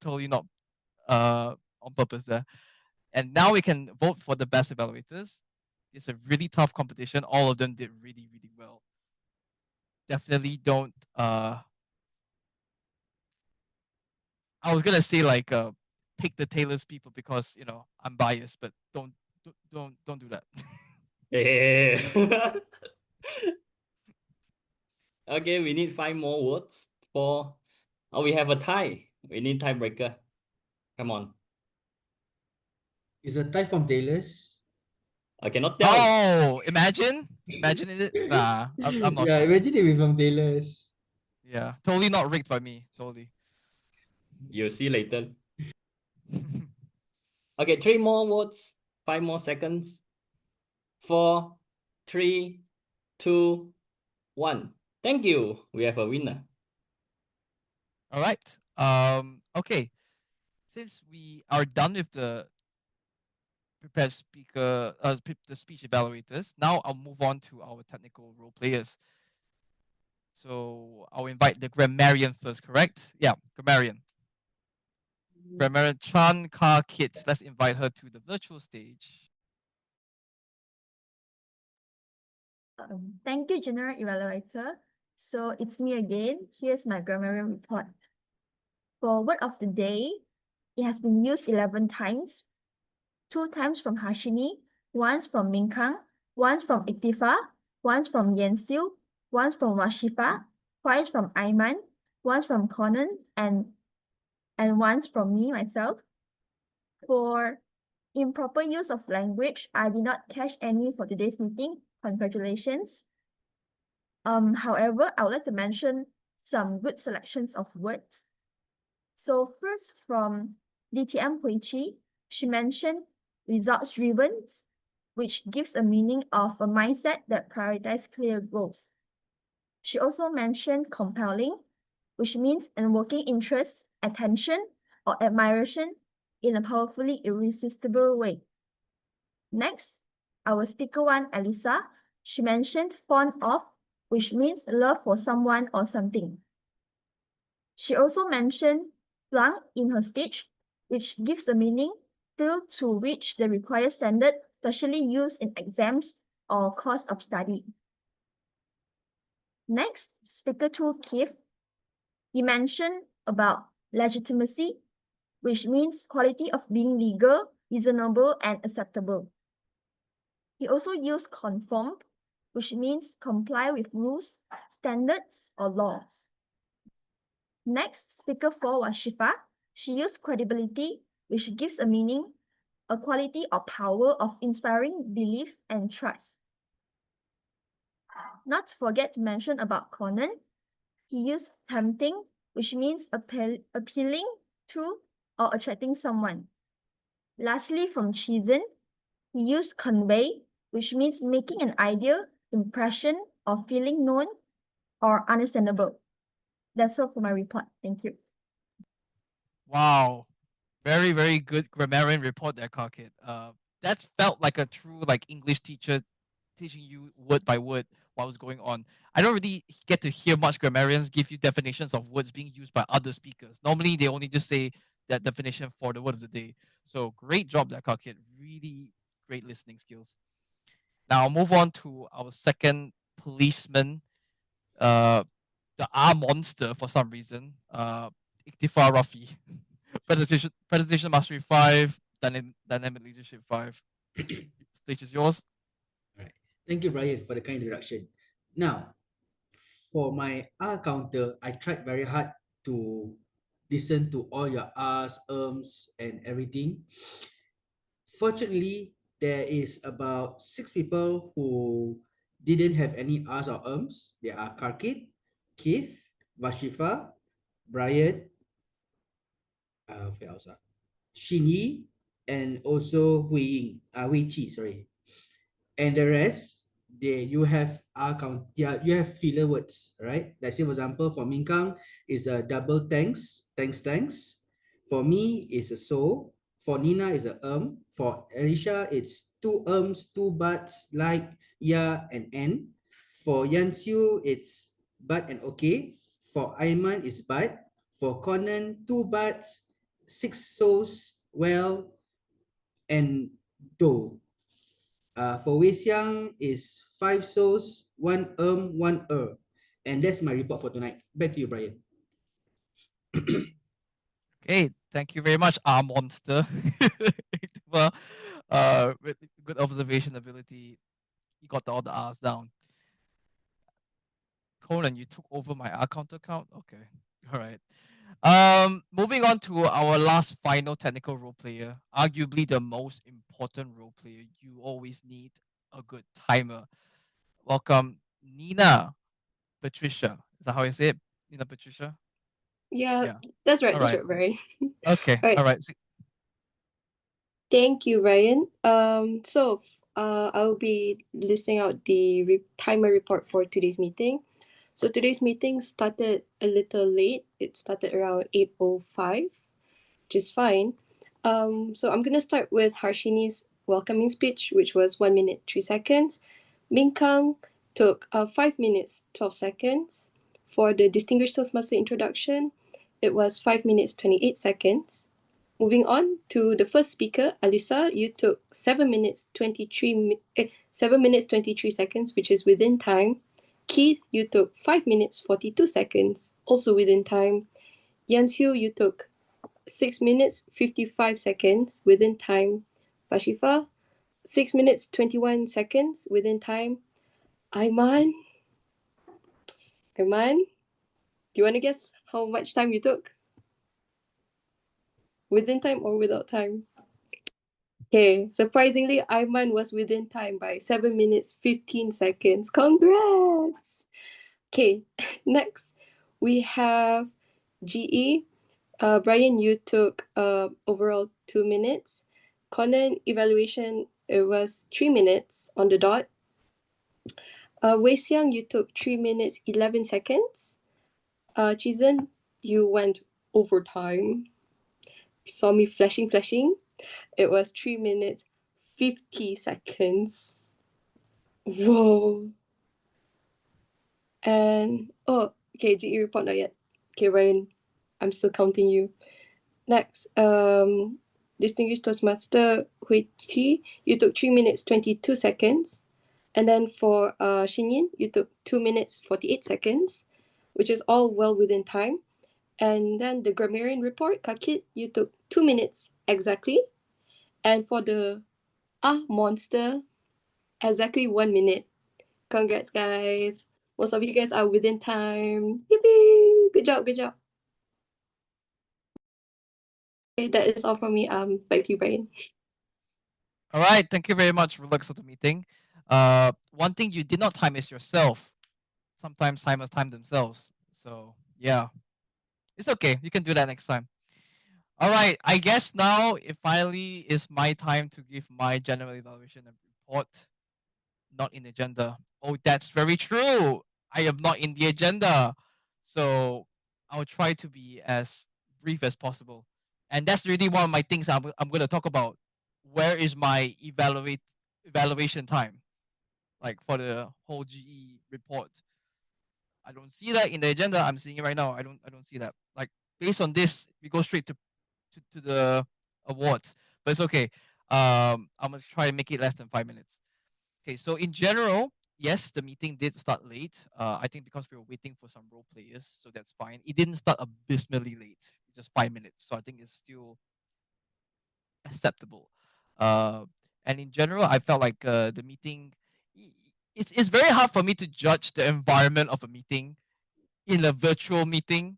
Totally not on purpose there. And now we can vote for the best evaluators. It's a really tough competition. All of them did really, really well. Definitely don't I was gonna say like pick the Taylor's people because I'm biased, but don't do that. Yeah. Okay, we need 5 more votes for. Oh, we have a tie. We need tiebreaker. Come on. Is a tie from Taylor's? I cannot tell. Oh, imagine it. Nah, I'm not Yeah, sure. imagine it be from Taylor's. Yeah, totally not rigged by me. Totally. You'll see later. Okay, 3 more votes. 5 more seconds. 4, 3, 2, 1. Thank you. We have a winner. All right. Okay. Since we are done with the prepared speaker, the speech evaluators, now I'll move on to our technical role players. So I'll invite the Grammarian first, correct? Yeah, Grammarian. Grammarian Chan Ka Kit. Let's invite her to the virtual stage. Thank you, General Evaluator. So it's me again. Here's my Grammarian report. For word of the day, it has been used 11 times. 2 times from Harshini, once from Ming Kang, once from Ikhtifar, once from Siew, once from Vashifah, twice from Aimaan, once from Conan, and once from me myself. For improper use of language, I did not catch any for today's meeting. Congratulations. However, I would like to mention some good selections of words. So first from DTM Huey Chyi, she mentioned results driven which gives a meaning of a mindset that prioritizes clear goals. She also mentioned compelling, which means invoking interest, attention, or admiration in a powerfully irresistible way. Next, our speaker one, Alyssa, she mentioned fond of, which means love for someone or something. She also mentioned flunk in her speech, which gives the meaning fail to reach the required standard, especially used in exams or course of study. Next, speaker two, Keith, he mentioned about legitimacy, which means quality of being legal, reasonable, and acceptable. He also used conform, which means comply with rules, standards, or laws. Next, speaker four, Vashifah, she used credibility, which gives a meaning, a quality or power of inspiring belief and trust. Not to forget to mention about Conan, he used tempting, which means appealing to or attracting someone. Lastly, from Zhen, he used convey, which means making an idea, impression, or feeling known or understandable. That's all for my report. Thank you. Wow. Very, very good grammarian report there, Kakit. That felt like a true like English teacher teaching you word by word what was going on. I don't really get to hear much grammarians give you definitions of words being used by other speakers. Normally, they only just say that definition for the word of the day. So great job there, Kakit. Really great listening skills. Now move on to our second policeman, the R monster for some reason. Ikhtifar Rafi. Presentation mastery 5, dynamic leadership 5. Stage is yours. All right. Thank you, Bryan, for the kind introduction. Now, for my R counter, I tried very hard to listen to all your R's, and everything. Fortunately, there is about 6 people who didn't have any R's or They are Karkit, Keith, Vashifah, Bryan, Shin Yin, and also Wei Chyi, sorry. And the rest, you have you have filler words, right? Like say for example, for Ming Kang is a double thanks. For me is a so. For Nina is a For Alicia it's two two buts, like, yeah, and n. For Yanxiu it's but and okay. For Aimaan is but. For Conan, two buts, 6 so's, well, and do. For Wei Xiang is 5 so's, 1 1 And that's my report for tonight. Back to you, Bryan. Okay, thank you very much, R monster. Well, with good observation ability, you got all the R's down. Conan, you took over my R counter count. Okay, all right. Moving on to our last final technical role player, arguably the most important role player. You always need a good timer. Welcome, Nina Patricia. Is that how you say it? Nina Patricia? Yeah, Yeah. that's right. All That's right. right, Bryan. Okay. All right. All right. Thank you, Ryan. I'll be listing out the timer report for today's meeting. So today's meeting started a little late. It started around 8:05, which is fine. So I'm gonna start with Harshini's welcoming speech, which was 1 minute 3 seconds. Ming Kang took 5 minutes 12 seconds. For the distinguished Toastmaster introduction, it was 5 minutes 28 seconds. Moving on to the first speaker, Alyssa, you took 7 minutes 23 seconds, which is within time. Keith, you took 5 minutes 42 seconds, also within time. Siew, you took 6 minutes 55 seconds, within time. Vashifah, 6 minutes 21 seconds, within time. Aimaan, do you want to guess how much time you took? Within time or without time? Okay, surprisingly, Aimaan was within time by 7 minutes 15 seconds. Congrats! Okay, next we have GE. Bryan, you took overall 2 minutes. Conan, evaluation it was 3 minutes on the dot. Wei Xiang, you took 3 minutes 11 seconds. Zhen, you went overtime. Saw me flashing. It was 3 minutes 50 seconds. Whoa. And oh, okay, GE report not yet. Okay, Bryan, I'm still counting you. Next, distinguished Toastmaster Huey Chyi, you took 3 minutes 22 seconds. And then for Shin Yin, you took 2 minutes 48 seconds, which is all well within time. And then the Grammarian report, Kakit, you took 2 minutes exactly. And for the monster, exactly 1 minute. Congrats, guys. Most of you guys are within time. Yippee! Good job. Okay, that is all from me. Back to you, Bryan. All right, thank you very much for looks of the meeting. One thing you did not time is yourself. Sometimes timers time themselves. So yeah, it's okay. You can do that next time. All right, I guess now it finally is my time to give my general evaluation and report. Not in the agenda. Oh, that's very true. I am not in the agenda. So I'll try to be as brief as possible. And that's really one of my things I'm going to talk about. Where is my evaluation time? Like for the whole GE report. I don't see that in the agenda. I'm seeing it right now. I don't see that. Like based on this, we go straight to the awards. But it's okay. I'm gonna try to make it less than 5 minutes. Okay, so in general, yes, the meeting did start late. I think because we were waiting for some role players, so that's fine. It didn't start abysmally late, just 5 minutes. So I think it's still acceptable. And in general, I felt like the meeting. It's very hard for me to judge the environment of a meeting in a virtual meeting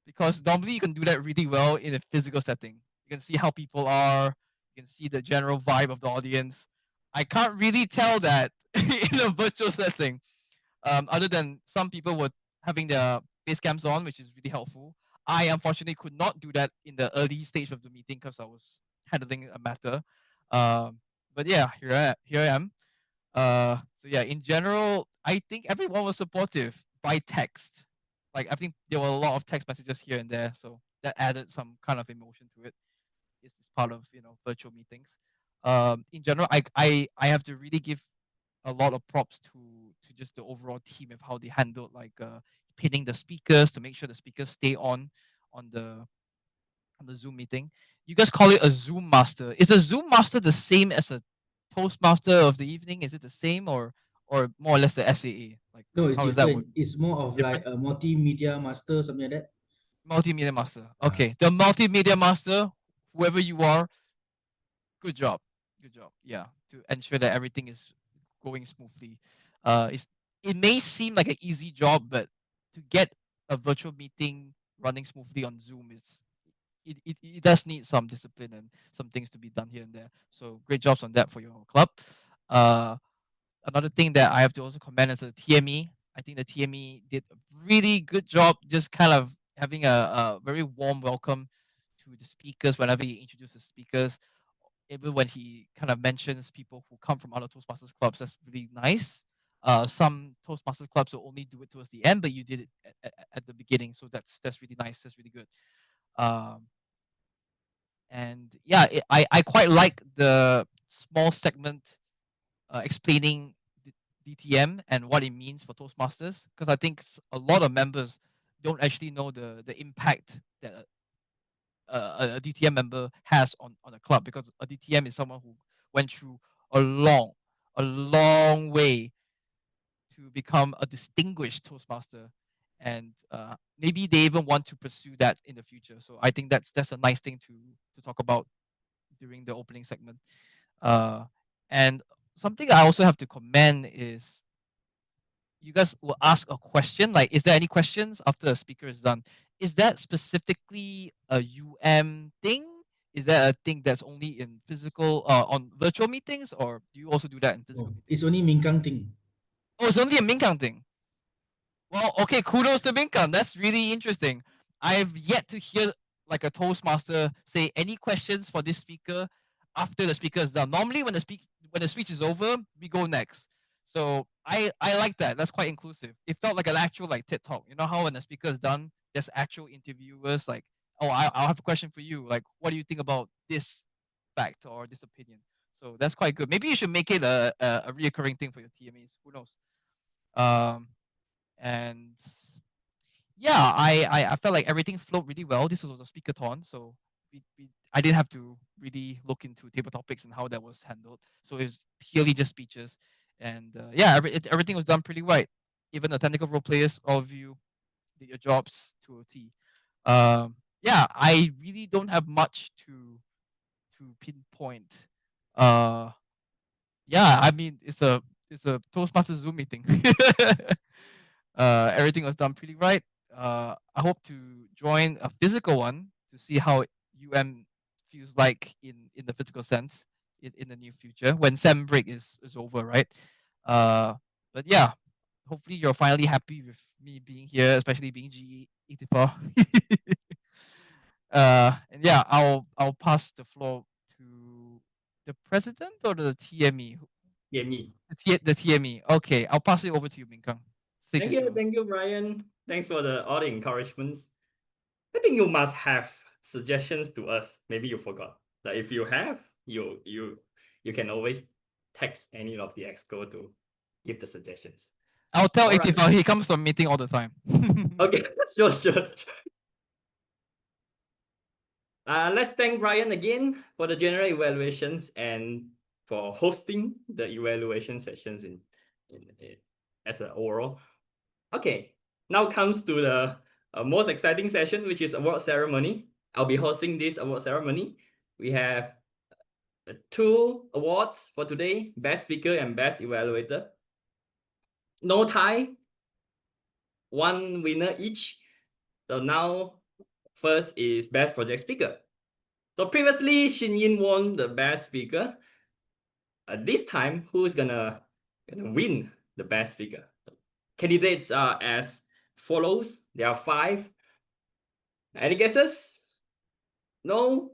because normally you can do that really well in a physical setting. You can see how people are. You can see the general vibe of the audience. I can't really tell that in a virtual setting. Other than some people were having their face cams on, which is really helpful. I unfortunately could not do that in the early stage of the meeting because I was handling a matter. But yeah, here I am. So yeah, in general, I think everyone was supportive by text. Like I think there were a lot of text messages here and there, so that added some kind of emotion to it. It's part of virtual meetings. In general, I have to really give a lot of props to just the overall team of how they handled like pinning the speakers to make sure the speakers stay on the Zoom meeting. You guys call it a Zoom master. Is a Zoom master the same as a Toastmaster of the evening? Is it the same or more or less the SAA? Like No, it's how does that work? different. It's more of like Different? a multimedia master, something like that. Multimedia master. Okay, the multimedia master, whoever you are, good job. Good job. Yeah, to ensure that everything is going smoothly. It may seem like an easy job, but to get a virtual meeting running smoothly on Zoom it does need some discipline and some things to be done here and there. So great jobs on that for your club. Another thing that I have to also commend is the TME. I think the TME did a really good job just kind of having a very warm welcome to the speakers whenever he introduces speakers. Even when he kind of mentions people who come from other Toastmasters clubs, that's really nice. Some Toastmasters clubs will only do it towards the end, but you did it at the beginning, so that's really nice. That's really good. And yeah, I quite like the small segment explaining DTM and what it means for Toastmasters because I think a lot of members don't actually know the impact that a DTM member has on a club because a DTM is someone who went through a long way to become a distinguished Toastmaster and maybe they even want to pursue that in the future. So I think that's a nice thing to talk about during the opening segment. And something I also have to commend is you guys will ask a question like, is there any questions after a speaker is done? Is that specifically a thing? Is that a thing that's only in physical on virtual meetings, or do you also do that in physical meetings? It's only Ming Kang thing. Oh, it's only a Ming Kang thing. Well, okay, kudos to Ming Kang. That's really interesting. I've yet to hear like a Toastmaster say any questions for this speaker after the speaker is done. Normally, when when the speech is over, we go next. So I like that. That's quite inclusive. It felt like an actual like TED talk. You know how when the speaker is done, there's actual interviewers like, oh, I'll have a question for you. Like, what do you think about this fact or this opinion? So that's quite good. Maybe you should make it a reoccurring thing for your TMAs. Who knows? And yeah, I felt like everything flowed really well. This was a speaker-thon, so I didn't have to really look into table topics and how that was handled. So it was purely just speeches, and yeah, everything was done pretty right. Even the technical role players, all of you did your jobs to a T. Yeah, I really don't have much to pinpoint. Yeah, I mean it's a Toastmasters Zoom meeting. Everything was done pretty right. I hope to join a physical one to see how UM feels like in the physical sense in the near future when sem break is over, right? But yeah, hopefully you're finally happy with me being here, especially being GE Ikhtifar. And yeah, I'll pass the floor to the president or the TME. TME. The TME. Okay, I'll pass it over to you, Ming Kang. Stage is yours. Thank you, Bryan. Thanks for all the encouragements. I think you must have suggestions to us. Maybe you forgot. Like if you have, you can always text any of the exco to give the suggestions. I'll tell All right. Ikhtifar, he comes to a meeting all the time. Okay, sure. Let's thank Bryan again for the general evaluations and for hosting the evaluation sessions in as an overall. Okay, now comes to the most exciting session, which is award ceremony. I'll be hosting this award ceremony. We have 2 awards for today, Best Speaker and Best Evaluator. No tie, 1 winner each. So now, first is Best Project Speaker. So previously, Shin Yin won the Best Speaker. This time, who's gonna win the Best Speaker? Candidates are as follows. There are 5. Any guesses? No?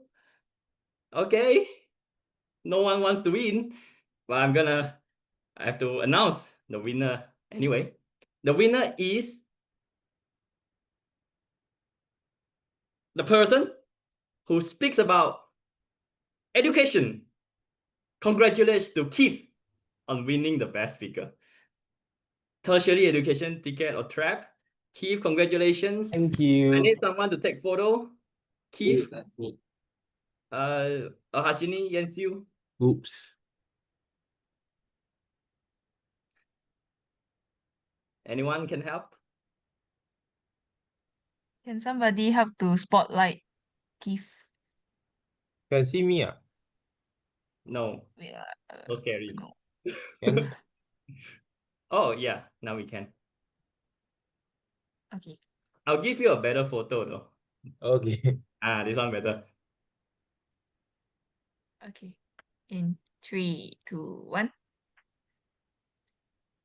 Okay. No one wants to win, but I have to announce the winner anyway. The winner is the person who speaks about education. Congratulations to Keith on winning the Best Speaker. Tertiary education ticket or trap. Keith, congratulations. Thank you. I need someone to take photo. Keith. Harshini, Siew. Oops. Anyone can help? Can somebody help to spotlight Keith? Can see me? No. Wait, So scary. no. Can? Oh yeah, now we can. Okay. I'll give you a better photo though. Okay. This one better. Okay. In 3, 2, 1.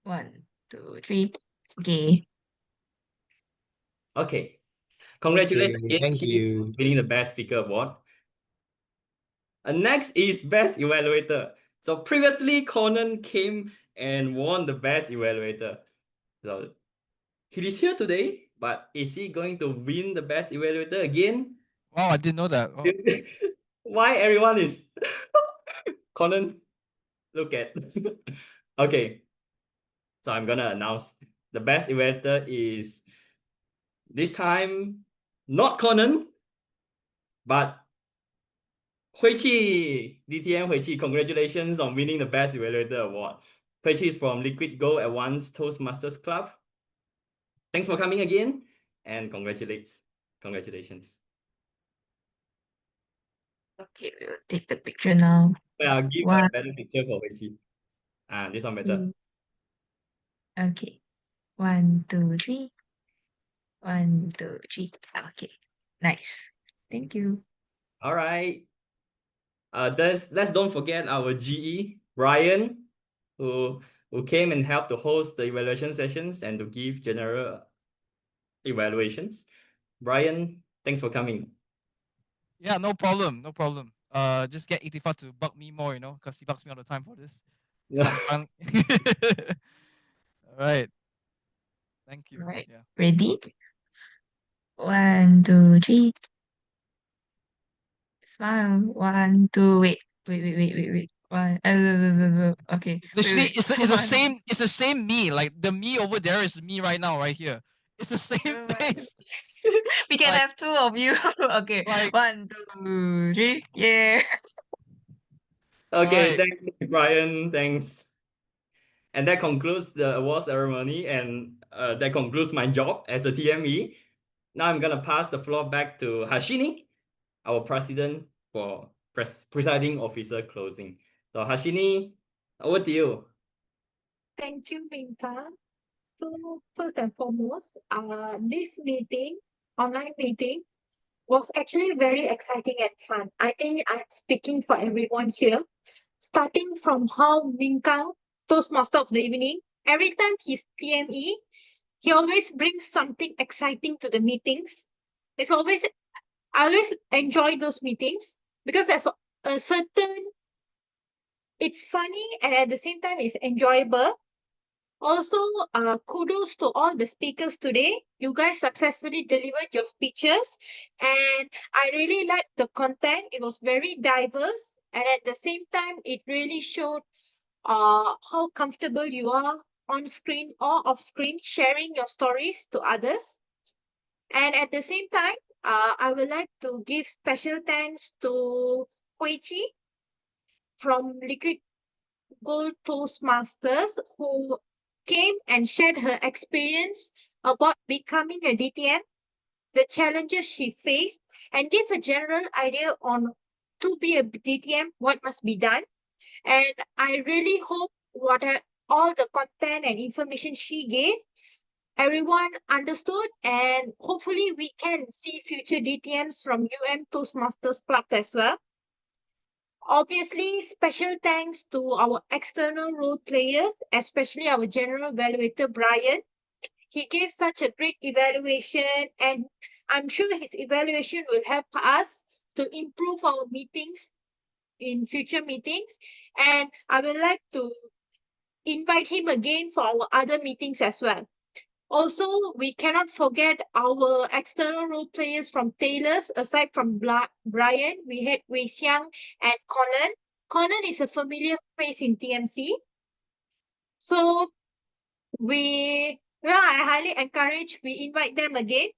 1, 2, 3. Okay. Okay. Congratulations Okay, again, thank Keith, you. winning the Best Speaker Award. Next is Best Evaluator. So previously, Conan came and won the Best Evaluator. So he is here today, but is he going to win the Best Evaluator again? Wow, I didn't know that. Oh. Why everyone is Conan? Look at. Okay. So I'm gonna announce the Best Evaluator is this time not Conan, but Huey Chyi, DTM Huey Chyi, congratulations on winning the Best Evaluator Award. Huey Chyi is from Liquid Gold Advanced Toastmasters Club. Thanks for coming again and congratulations. Okay, we'll take the picture now. Well, I'll give a better picture for Huey Chyi. This one better. Okay. 1, 2, 3. 1, 2, 3. Okay. Nice. Thank you. All right. Let's don't forget our GE, Bryan, who came and helped to host the evaluation sessions and to give general evaluations. Bryan, thanks for coming. Yeah, no problem. just get Ikhtifar to bug me more, because he bugs me all the time for this. Yeah. All right. Thank you. Right. Yeah. Ready? 1, 2, 3. Smile. 1, 2. Wait. One. Okay. It's literally Wait. it's the same me. Like the me over there is me right now, right here. It's the same face. We can Like- have two of you. Okay. Like- 1, 2, 3. Yeah. Okay, Alright. thanks, Bryan. Thanks. And that concludes the award ceremony, and that concludes my job as a TME. Now I'm gonna pass the floor back to Harshini, our president, for presiding officer closing. So Harshini, over to you. Thank you, Ming Kang. So first and foremost, this meeting, online meeting, was actually very exciting and fun. I think I'm speaking for everyone here. Starting from how Ming Kang, Toastmaster of the evening, every time he's TME, he always brings something exciting to the meetings. I always enjoy those meetings because there's a certain, it's funny and at the same time it's enjoyable. Also, kudos to all the speakers today. You guys successfully delivered your speeches, and I really liked the content. It was very diverse, and at the same time, it really showed how comfortable you are on screen or off screen sharing your stories to others. And at the same time, I would like to give special thanks to Huey Chyi from Liquid Gold Toastmasters, who came and shared her experience about becoming a DTM, the challenges she faced, and gave a general idea on to be a DTM, what must be done. And I really hope all the content and information she gave, everyone understood, and hopefully we can see future DTMs from Toastmasters Club as well. Obviously, special thanks to our external role players, especially our general evaluator, Bryan. He gave such a great evaluation, and I'm sure his evaluation will help us to improve our meetings in future meetings. And I would like to invite him again for our other meetings as well. Also, we cannot forget our external role players from Taylor's. Aside from Bryan, we had Wei Xiang and Conan. Conan is a familiar face in TMC. So I highly encourage we invite them again.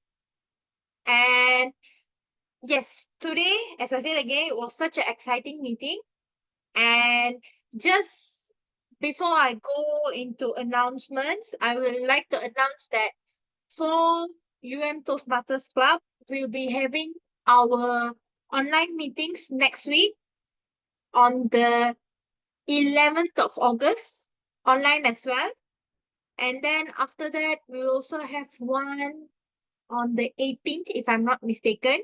And yes, today, as I said again, it was such an exciting meeting. And just before I go into announcements, I would like to announce that for Toastmasters Club, we'll be having our online meetings next week on the 11th of August, online as well. And then after that, we'll also have one on the 18th, if I'm not mistaken.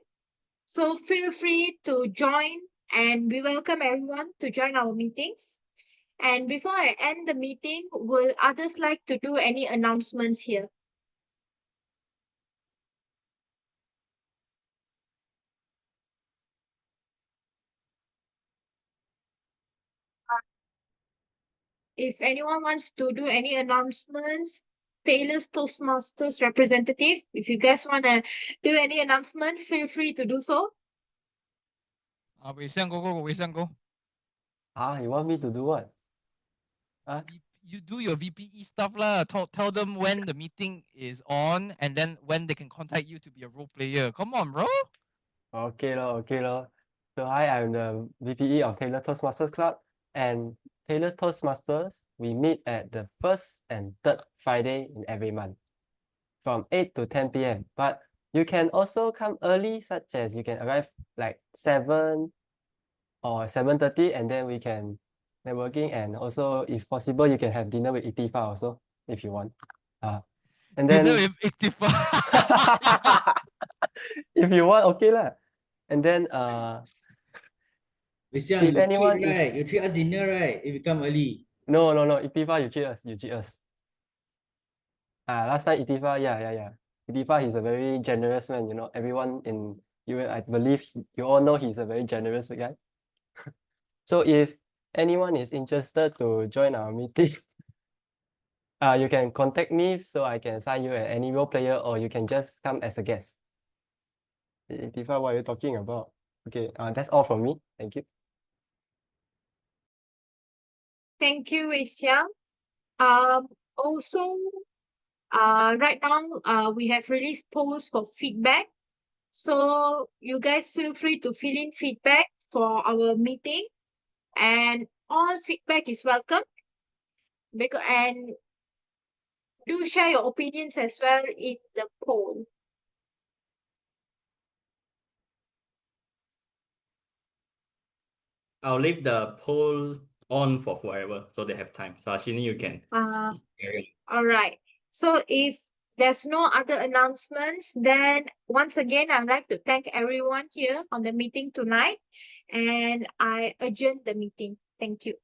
So feel free to join, and we welcome everyone to join our meetings. And before I end the meeting, will others like to do any announcements here? If anyone wants to do any announcements, Taylor's Toastmasters representative, if you guys want to do any announcement, feel free to do so. Wei Xiang, go. Wei Xiang, go. You want me to do what? You do your VPE stuff lah. Tell them when the meeting is on, and then when they can contact you to be a role player. Come on, bro. Okay lor. So hi, I'm the VPE of Taylor Toastmasters Club, and Taylor Toastmasters, we meet at the first and third Friday in every month from 8 to 10 p.m. But you can also come early, such as you can arrive like 7 or 7:30, and then we can networking, and also if possible you can have dinner with Ikhtifar also if you want. And then Dinner with Ikhtifar. if you want, okay lah. And then Wei Xiang, if you anyone treat, right? You treat us dinner, right? If you come early. No, Ikhtifar, you treat us. Last time Ikhtifar, yeah. Ikhtifar, he's a very generous man, everyone in I believe you all know he's a very generous guy. So if anyone is interested to join our meeting, you can contact me so I can assign you any role player, or you can just come as a guest. Ikhtifar, what are you talking about? Okay, that's all from me. Thank you. Thank you, Wei Xiang. Also, right now, we have released polls for feedback. So you guys feel free to fill in feedback for our meeting, and all feedback is welcome. And do share your opinions as well in the poll. I'll leave the poll on for forever so they have time. So Harshini, you can carry on. All right. So if there's no other announcements, then once again, I'd like to thank everyone here on the meeting tonight, and I adjourn the meeting. Thank you.